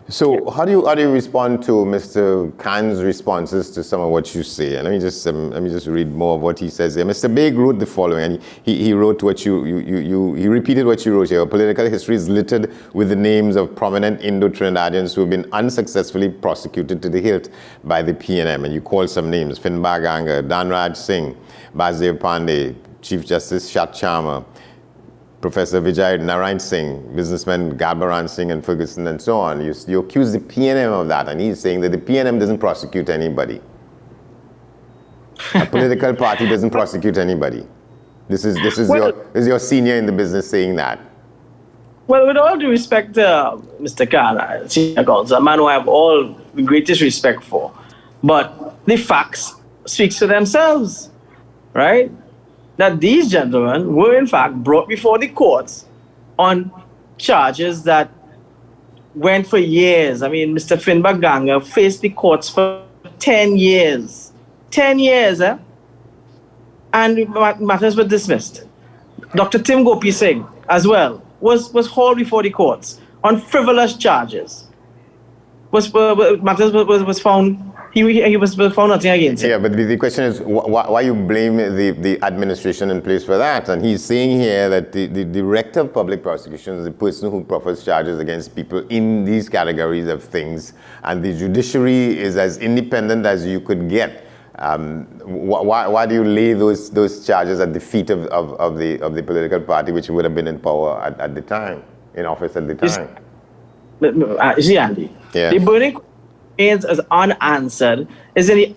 So how do you respond to Mr. Khan's responses to some of what you say? And let me just read more of what he says here. Mr. Baig wrote the following, and he wrote what he repeated what you wrote here. Political history is littered with the names of prominent Indo-Trinidadians who have been unsuccessfully prosecuted to the hilt by the PNM. And you call some names: Finbar Ganga, Dhanraj Singh, Basdev Pandey, Chief Justice Shat Sharma, Professor Vijay Narayan Singh, businessmen Garbaran Singh and Ferguson, and so on. You accuse the PNM of that, and he's saying that the PNM doesn't prosecute anybody. A political party doesn't prosecute anybody. This is your senior in the business saying that. Well, with all due respect to Mr. Khan, senior counsel, a man who I have all the greatest respect for, but the facts speak for themselves, right? That these gentlemen were in fact brought before the courts on charges that went for years. I mean, Mr. Finbar Ganga faced the courts for 10 years. 10 years, eh? And matters were dismissed. Dr. Tim Gopi Singh, as well, was hauled before the courts on frivolous charges. Matters was found. He was found nothing against him. Yeah, but the question is, why you blame the administration in place for that? And he's saying here that the director of public prosecution is the person who proffers charges against people in these categories of things, and the judiciary is as independent as you could get. Why do you lay those charges at the feet of the political party, which would have been in power at the time, in office at the time? You see, Andy, the burning remains as unanswered is in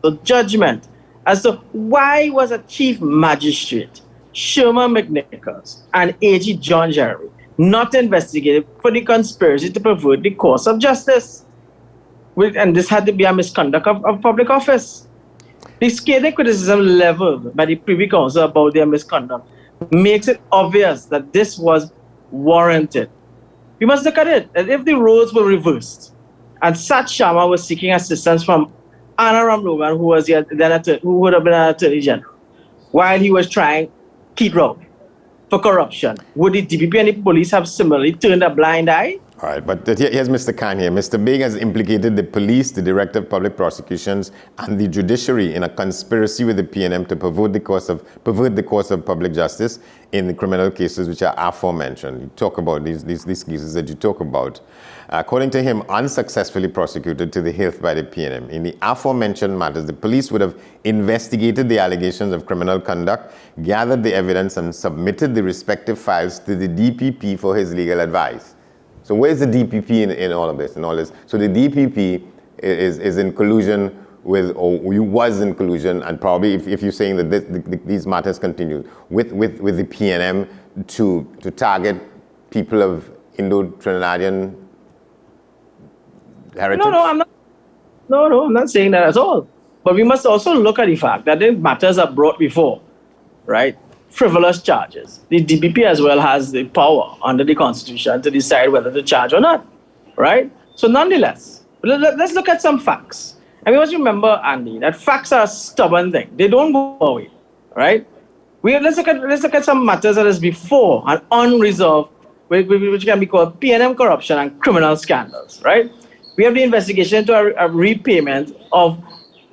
the judgment as to why was a chief magistrate, Sherman McNichols, and AG John Jerry not investigated for the conspiracy to pervert the course of justice. And this had to be a misconduct of public office. The scathing criticism leveled by the Privy Council about their misconduct makes it obvious that this was warranted. We must look at it as if the roles were reversed, and Sat Sharma was seeking assistance from Anna Ramlogan, who would have been an Attorney General, while he was trying Pete Rowe for corruption. Would the DPP and the police have similarly turned a blind eye? All right, but here's Mr. Khan here. Mr. Baig has implicated the police, the Director of Public Prosecutions, and the judiciary in a conspiracy with the PNM to pervert the course of public justice in the criminal cases which are aforementioned. You talk about these cases that you talk about. According to him, unsuccessfully prosecuted to the hilt by the PNM. In the aforementioned matters, the police would have investigated the allegations of criminal conduct, gathered the evidence, and submitted the respective files to the DPP for his legal advice. So where's the DPP in all of this? So the DPP is in collusion with, or was in collusion, and probably if you're saying that these matters continue with the PNM to target people of Indo-Trinidadian heritage? No, I'm not saying that at all. But we must also look at the fact that the matters are brought before, right? Frivolous charges. The DPP as well has the power under the Constitution to decide whether to charge or not, right? So nonetheless, let's look at some facts. And we must remember, Andy, that facts are a stubborn thing. They don't go away, right? Let's look at some matters that is before and unresolved, which can be called PNM corruption and criminal scandals, right? We have the investigation into a repayment of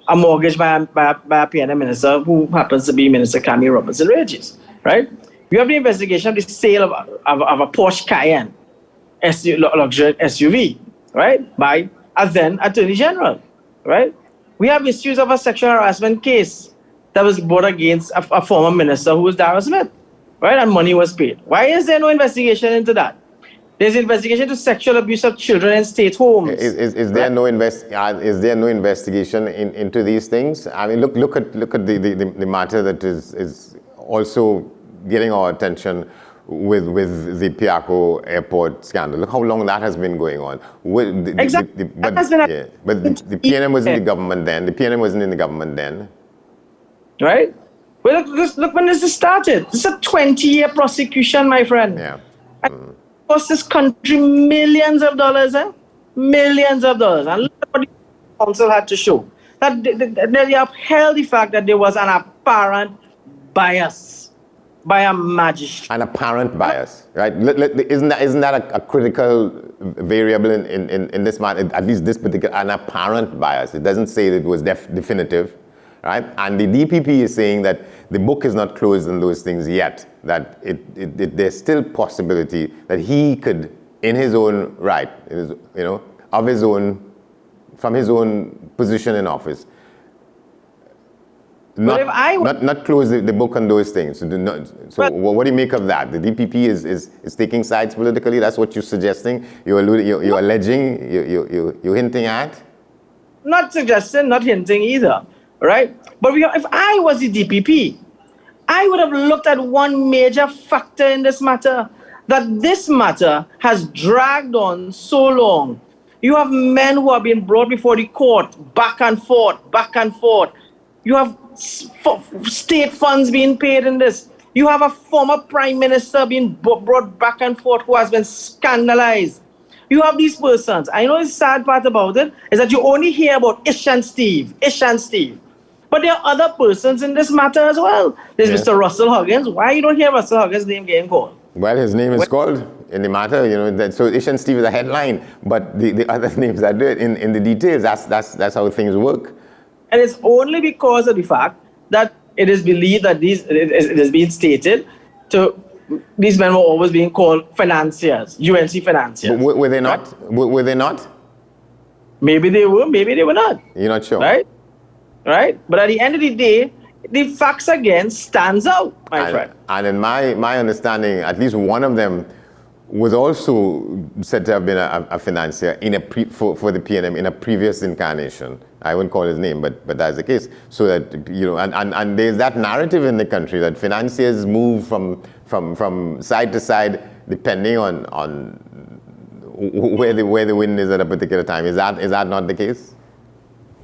a mortgage by a PNM minister who happens to be Minister Camille Robinson Regis, right? We have the investigation of the sale of a Porsche Cayenne luxury SUV, right, by a then Attorney General, right? We have issues of a sexual harassment case that was brought against a former minister who was Dara Smith, right, and money was paid. Why is there no investigation into that? There's investigation to sexual abuse of children in state homes. Is there no investigation into these things? I mean, look at the matter that is also getting our attention with the Piarco airport scandal. Look how long that has been going on. Exactly. But the PNM was in the government then. The PNM wasn't in the government then. Right. Well, look when this started. This is a 20-year prosecution, my friend. Yeah. It cost this country millions of dollars, millions of dollars. And look at what the council had to show. That they upheld the fact that there was an apparent bias by a magistrate. An apparent bias, right? Isn't that a critical variable in this matter? At least this particular, an apparent bias. It doesn't say that it was definitive, right? And the DPP is saying that the book is not closed on those things yet. That there's still possibility that he could, in his own right, from his own position in office, not close the book on those things. So what do you make of that? The DPP is taking sides politically. That's what you're suggesting. You're alleging. You're hinting at. Not suggesting, not hinting either, right? But if I was the DPP, I would have looked at one major factor in this matter. That this matter has dragged on so long. You have men who are being brought before the court, back and forth, back and forth. You have state funds being paid in this. You have a former prime minister being brought back and forth who has been scandalized. You have these persons. I know the sad part about it is that you only hear about Ish and Steve. But there are other persons in this matter as well. There's Mr. Russell Huggins. Why you don't hear Russell Huggins' name getting called? Well, his name is called in the matter, so Ish and Steve is a headline, but the other names are there in the details. That's how things work. And it's only because of the fact that it is believed that it has been stated these men were always being called financiers, UNC financiers. But were they not? Right? Were they not? Maybe they were, maybe they were not. You're not sure? Right? But at the end of the day, the facts again stands out, my friend. And in my understanding, at least one of them was also said to have been a financier for the PNM in a previous incarnation. I wouldn't call his name, but that's the case. So that, and there's that narrative in the country that financiers move from side to side depending on where the wind is at a particular time. Is that not the case?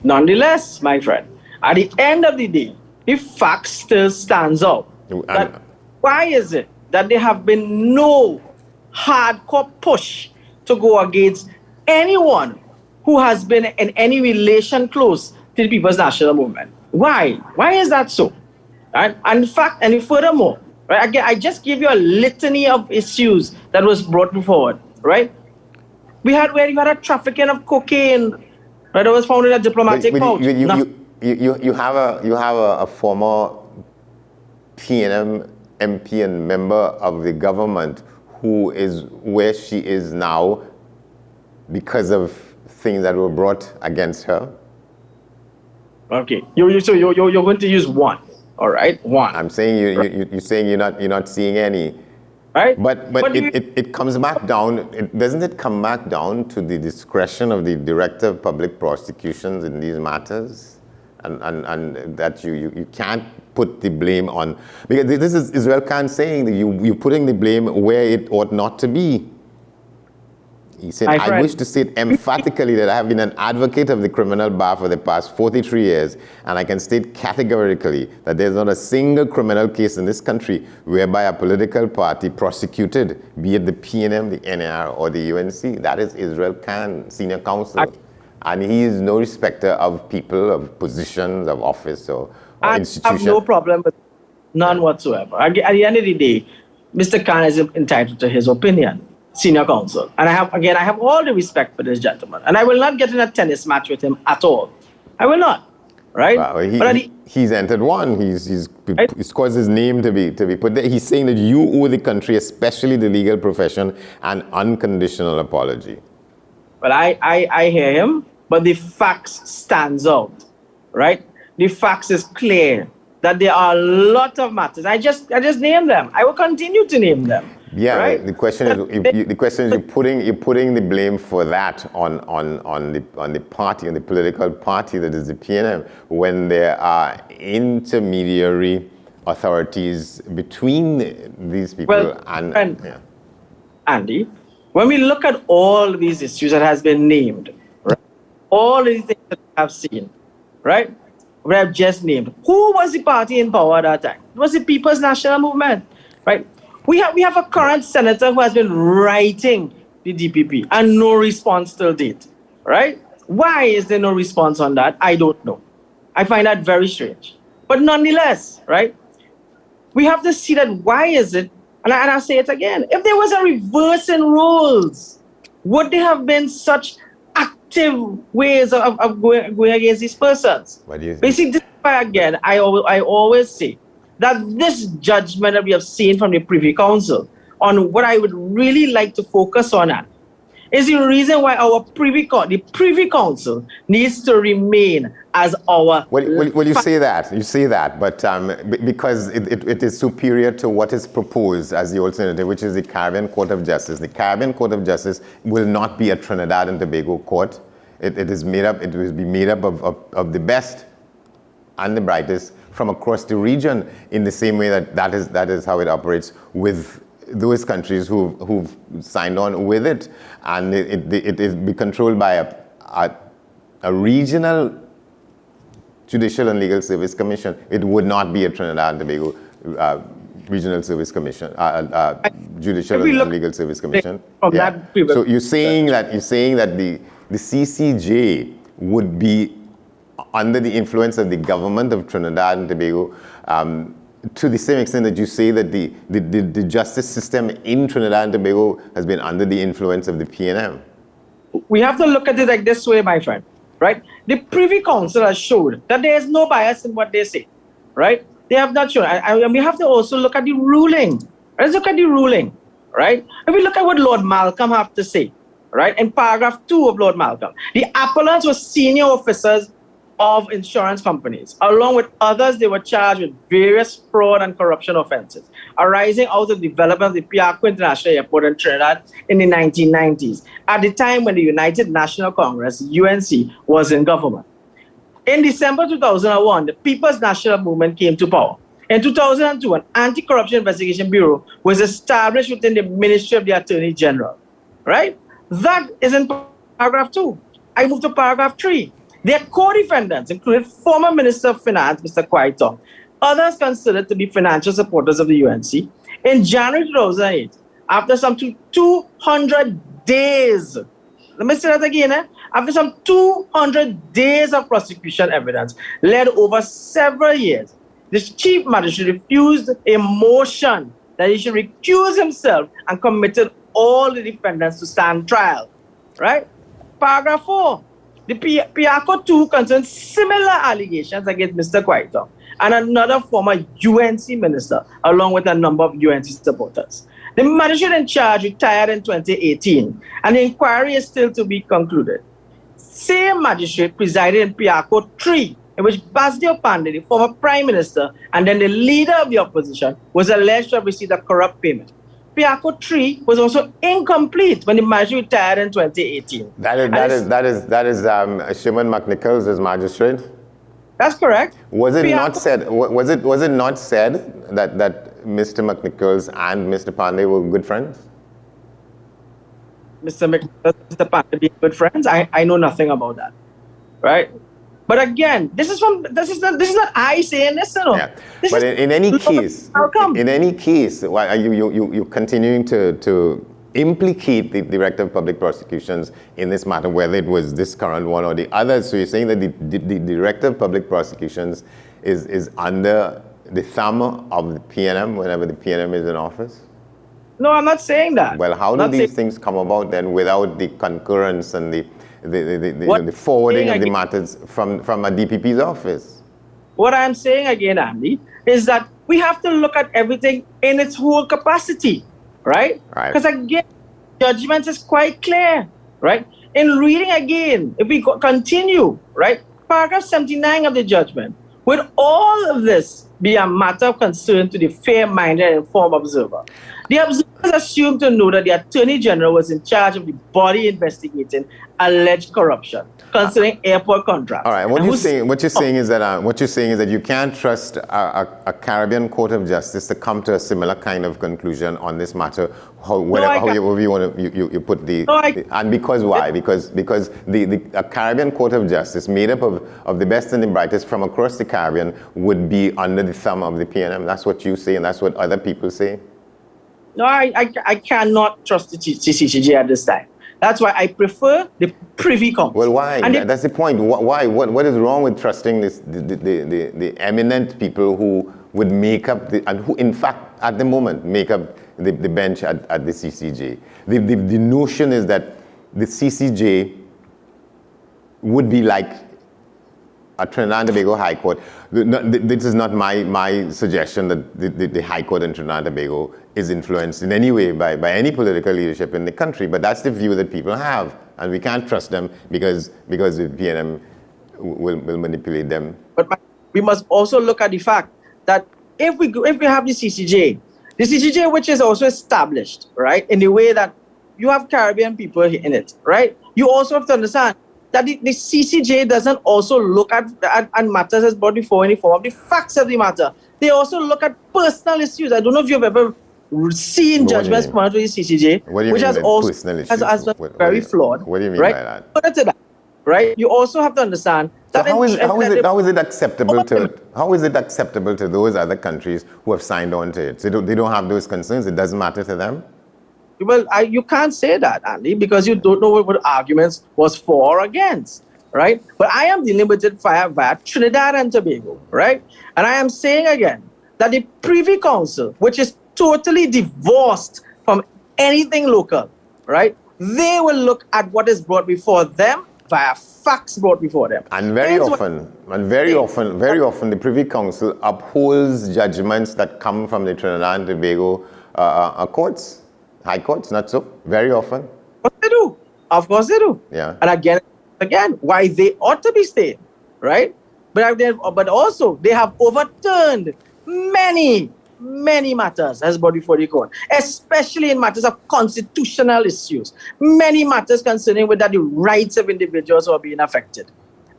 Nonetheless, my friend, at the end of the day, the fact still stands out. Why is it that there have been no hardcore push to go against anyone who has been in any relation close to the People's National Movement? Why? Why is that so? Right? And in fact, and furthermore, right, again, I just gave you a litany of issues that was brought forward, right? We had where you had a trafficking of cocaine, right? That was found in a diplomatic pouch. You have a former PNM MP and member of the government who is where she is now because of things that were brought against her. Okay, so you're going to use one, all right? One. I'm saying you're saying you're not seeing any. Right. But it comes back down. Doesn't it come back down to the discretion of the Director of Public Prosecutions in these matters? And that you can't put the blame on, because this is Israel Khan saying that you're putting the blame where it ought not to be. He said, I wish to state emphatically that I have been an advocate of the criminal bar for the past 43 years, and I can state categorically that there's not a single criminal case in this country whereby a political party prosecuted, be it the PNM, the NAR, or the UNC. That is Israel Khan, senior counsel. And he is no respecter of people, of positions, of office, or institution. I have no problem with none whatsoever. At the end of the day, Mr. Khan is entitled to his opinion, senior counsel. And I have all the respect for this gentleman. And I will not get in a tennis match with him at all. I will not, right? Well, he's entered one. He's caused his name to be put there. He's saying that you owe the country, especially the legal profession, an unconditional apology. Well, I hear him, but the facts stands out, right? The facts is clear that there are a lot of matters. I just named them. I will continue to name them. Yeah, right? The question is you're putting the blame for that on the party, on the political party that is the PNM, when there are intermediary authorities between these people Andy, when we look at all these issues that has been named, right? All these things that we have seen, right? what I've just named, who was the party in power at that time? It was the People's National Movement, right? We have a current senator who has been writing the DPP and no response till date, right? Why is there no response on that? I don't know. I find that very strange. But nonetheless, right, we have to see that why is it, and I'll say it again, if there was a reverse in roles, would there have been such active ways of going against these persons? What do you think? Basically, this is why, again, I always say that this judgment that we have seen from the Privy Council on what I would really like to focus on at is the reason why the Privy Council needs to remain as our... Well, you say that, but because it is superior to what is proposed as the alternative, which is the Caribbean Court of Justice. The Caribbean Court of Justice will not be a Trinidad and Tobago court. It will be made up of the best and the brightest from across the region, in the same way that is how it operates with those countries who've signed on with it, and it is be controlled by a regional judicial and legal service commission. It would not be a Trinidad and Tobago regional service commission, judicial and legal service commission. Yeah. So you're saying that the CCJ would be under the influence of the government of Trinidad and Tobago, to the same extent that you say that the justice system in Trinidad and Tobago has been under the influence of the PNM? We have to look at it like this way, my friend, right? The Privy Council has showed that there is no bias in what they say, right? They have not shown. And we have to also look at the ruling. Let's look at the ruling, right? If we look at what Lord Malcolm have to say, right? In paragraph 2 of Lord Malcolm, the appellants were senior officers of insurance companies. Along with others, they were charged with various fraud and corruption offenses arising out of the development of the Piarco International Airport in Trinidad in the 1990s, at the time when the United National Congress, UNC, was in government. In December 2001, the People's National Movement came to power. In 2002, an Anti-Corruption Investigation Bureau was established within the Ministry of the Attorney General, right? That is in paragraph 2. I move to paragraph 3. Their co-defendants included former Minister of Finance, Mr. Kwai Tong, others considered to be financial supporters of the UNC. In January 2008, after some 200 days, let me say that again, after some 200 days of prosecution evidence led over several years, the Chief Magistrate refused a motion that he should recuse himself and committed all the defendants to stand trial, right? Paragraph 4. The Piarco 2 concerns similar allegations against Mr. Kwai Tong and another former UNC minister, along with a number of UNC supporters. The magistrate in charge retired in 2018, and the inquiry is still to be concluded. Same magistrate presided in Piarco 3, in which Basdeo Pandey, the former prime minister and then the leader of the opposition, was alleged to have received a corrupt payment. Piarco 3 was also incomplete when the magistrate retired in 2018. That is Shimon McNichols as magistrate? That's correct. Was it not said that Mr. McNichols and Mr. Pandey were good friends? Mr. McNichols and Mr. Pandey being good friends? I know nothing about that. Right? But again, this is not I saying this, you know. Yeah. But in any case, why are you continuing to implicate the Director of Public Prosecutions in this matter, whether it was this current one or the others? So you're saying that the Director of Public Prosecutions is under the thumb of the PNM whenever the PNM is in office? No, I'm not saying that. Well, how do these things come about then without the concurrence and the forwarding of the matters from a DPP's office? What I'm saying again, Andy, is that we have to look at everything in its whole capacity, right? Because again, judgment is quite clear, right? In reading again, if we continue, right? Paragraph 79 of the judgment, with all of this be a matter of concern to the fair-minded and informed observer. The observers assumed to know that the Attorney General was in charge of the body investigating alleged corruption concerning airport contracts. All right. What you're saying is that you can't trust a Caribbean Court of Justice to come to a similar kind of conclusion on this matter. However you want to put and because why? Because a Caribbean Court of Justice made up of the best and the brightest from across the Caribbean would be under the thumb of the PNM. That's what you say, and that's what other people say. No, I cannot trust the CCJ at this time. That's why I prefer the Privy Council. Well, why? That's the point. Why? What is wrong with trusting the eminent people who would make up and who, in fact, at the moment, make up the bench at the CCJ? The notion is that the CCJ would be like a Trinidad and Tobago High Court. This is not my suggestion that the High Court in Trinidad and Tobago is influenced in any way by any political leadership in the country, but that's the view that people have, and we can't trust them because the PNM will manipulate them. But we must also look at the fact that if we have the CCJ, which is also established, right, in the way that you have Caribbean people in it, right, you also have to understand that the CCJ doesn't also look at matters as brought before any form of the facts of the matter. They also look at personal issues. I don't know if you've ever seen judgments come out of the CCJ, which has also has very flawed. What do you mean right? by that? Right? You also have to understand that how is it acceptable to those other countries who have signed on to it? So they don't have those concerns. It doesn't matter to them. Well, you can't say that, Andy, because you don't know what arguments was for or against, right? But I am dealing with it via Trinidad and Tobago, right? And I am saying again that the Privy Council, which is totally divorced from anything local, right? They will look at what is brought before them via facts brought before them. And very often, the Privy Council upholds judgments that come from the Trinidad and Tobago courts. High courts, not so. Very often. Of course they do. Yeah. And again, why they ought to be stayed, right? But also they have overturned many matters as brought before the court, especially in matters of constitutional issues. Many matters concerning whether the rights of individuals are being affected,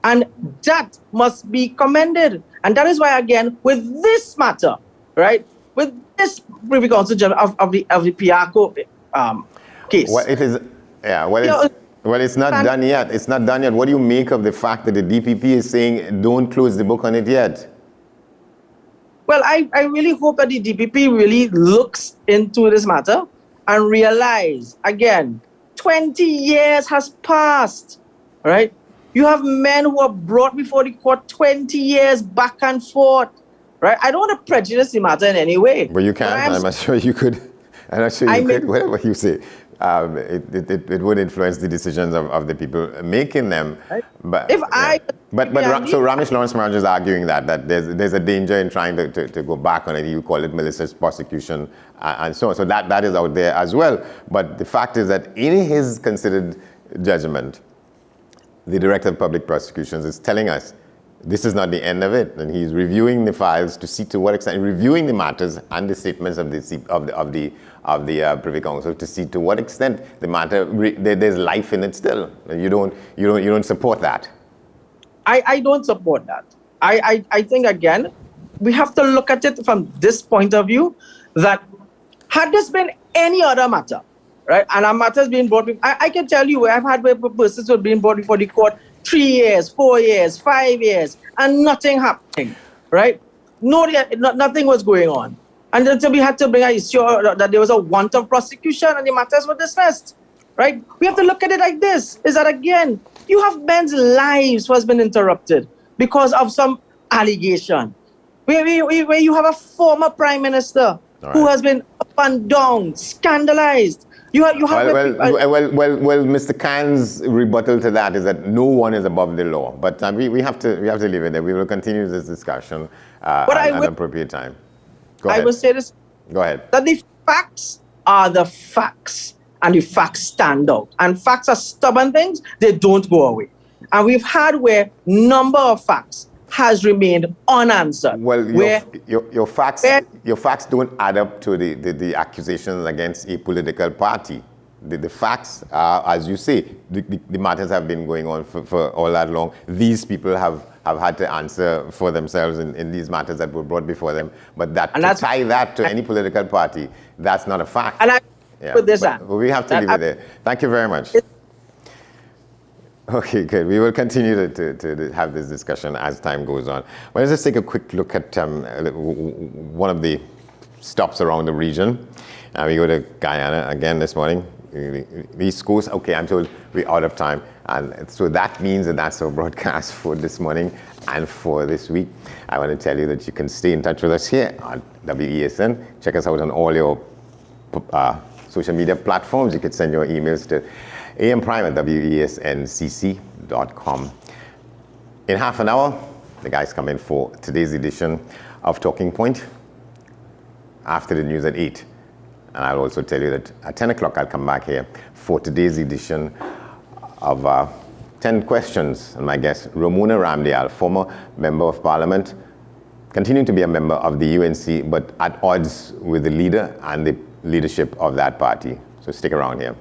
and that must be commended. And that is why, again, with this matter, right? With this Privy Council of the Piarco case. Well, it is, yeah. Well, it's not done yet. It's not done yet. What do you make of the fact that the DPP is saying don't close the book on it yet? Well, I really hope that the DPP really looks into this matter and realize, again, 20 years has passed, right? You have men who are brought before the court 20 years back and forth. Right, I don't want to prejudice the matter in any way. But you can. I'm not sure you could. I'm not sure you could. Whatever you say, it would influence the decisions of the people making them. But so Ramesh Lawrence Maharaj is arguing that there's a danger in trying to go back on it. You call it malicious prosecution and so on. So that is out there as well. But the fact is that in his considered judgment, the Director of Public Prosecutions is telling us this is not the end of it, and he's reviewing the files to see to what extent, reviewing the matters and the statements of the Privy Council to see to what extent the matter there's life in it still. And you don't support that. I don't support that. I think again we have to look at it from this point of view that had this been any other matter, right, and a matter has been brought, I can tell you I've had persons who have been brought before the court 3 years, 4 years, 5 years, and nothing happening, right? Nothing was going on. And then so we had to bring an issue that there was a want of prosecution and the matters were dismissed, right? We have to look at it like this, is that again, you have men's lives who has been interrupted because of some allegation. Where you have a former prime minister who has been up and down, scandalized. You have well, Mr. Khan's rebuttal to that is that no one is above the law. But we have to leave it there. We will continue this discussion at an appropriate time. Go ahead. I will say this. Go ahead. That the facts are the facts, and the facts stand out. And facts are stubborn things; they don't go away. And we've had where number of facts has remained unanswered. Well, your facts don't add up to the accusations against a political party. The facts are, as you say, the matters have been going on for all that long. These people have had to answer for themselves in these matters that were brought before them. But to tie that to any political party, that's not a fact. And I put this but we have to leave it there. Thank you very much. Okay, good. We will continue to have this discussion as time goes on. But let's just take a quick look at one of the stops around the region. We go to Guyana again this morning. The East Coast. Okay, I'm told we're out of time. And so that means that that's our broadcast for this morning and for this week. I want to tell you that you can stay in touch with us here on WESN. Check us out on all your social media platforms. You can send your emails to amprime@wesncc.com. In half an hour, the guys come in for today's edition of Talking Point after the news at 8. And I'll also tell you that at 10 o'clock, I'll come back here for today's edition of 10 Questions. And my guest, Ramona Ramdayal, former Member of Parliament, continuing to be a member of the UNC, but at odds with the leader and the leadership of that party. So stick around here.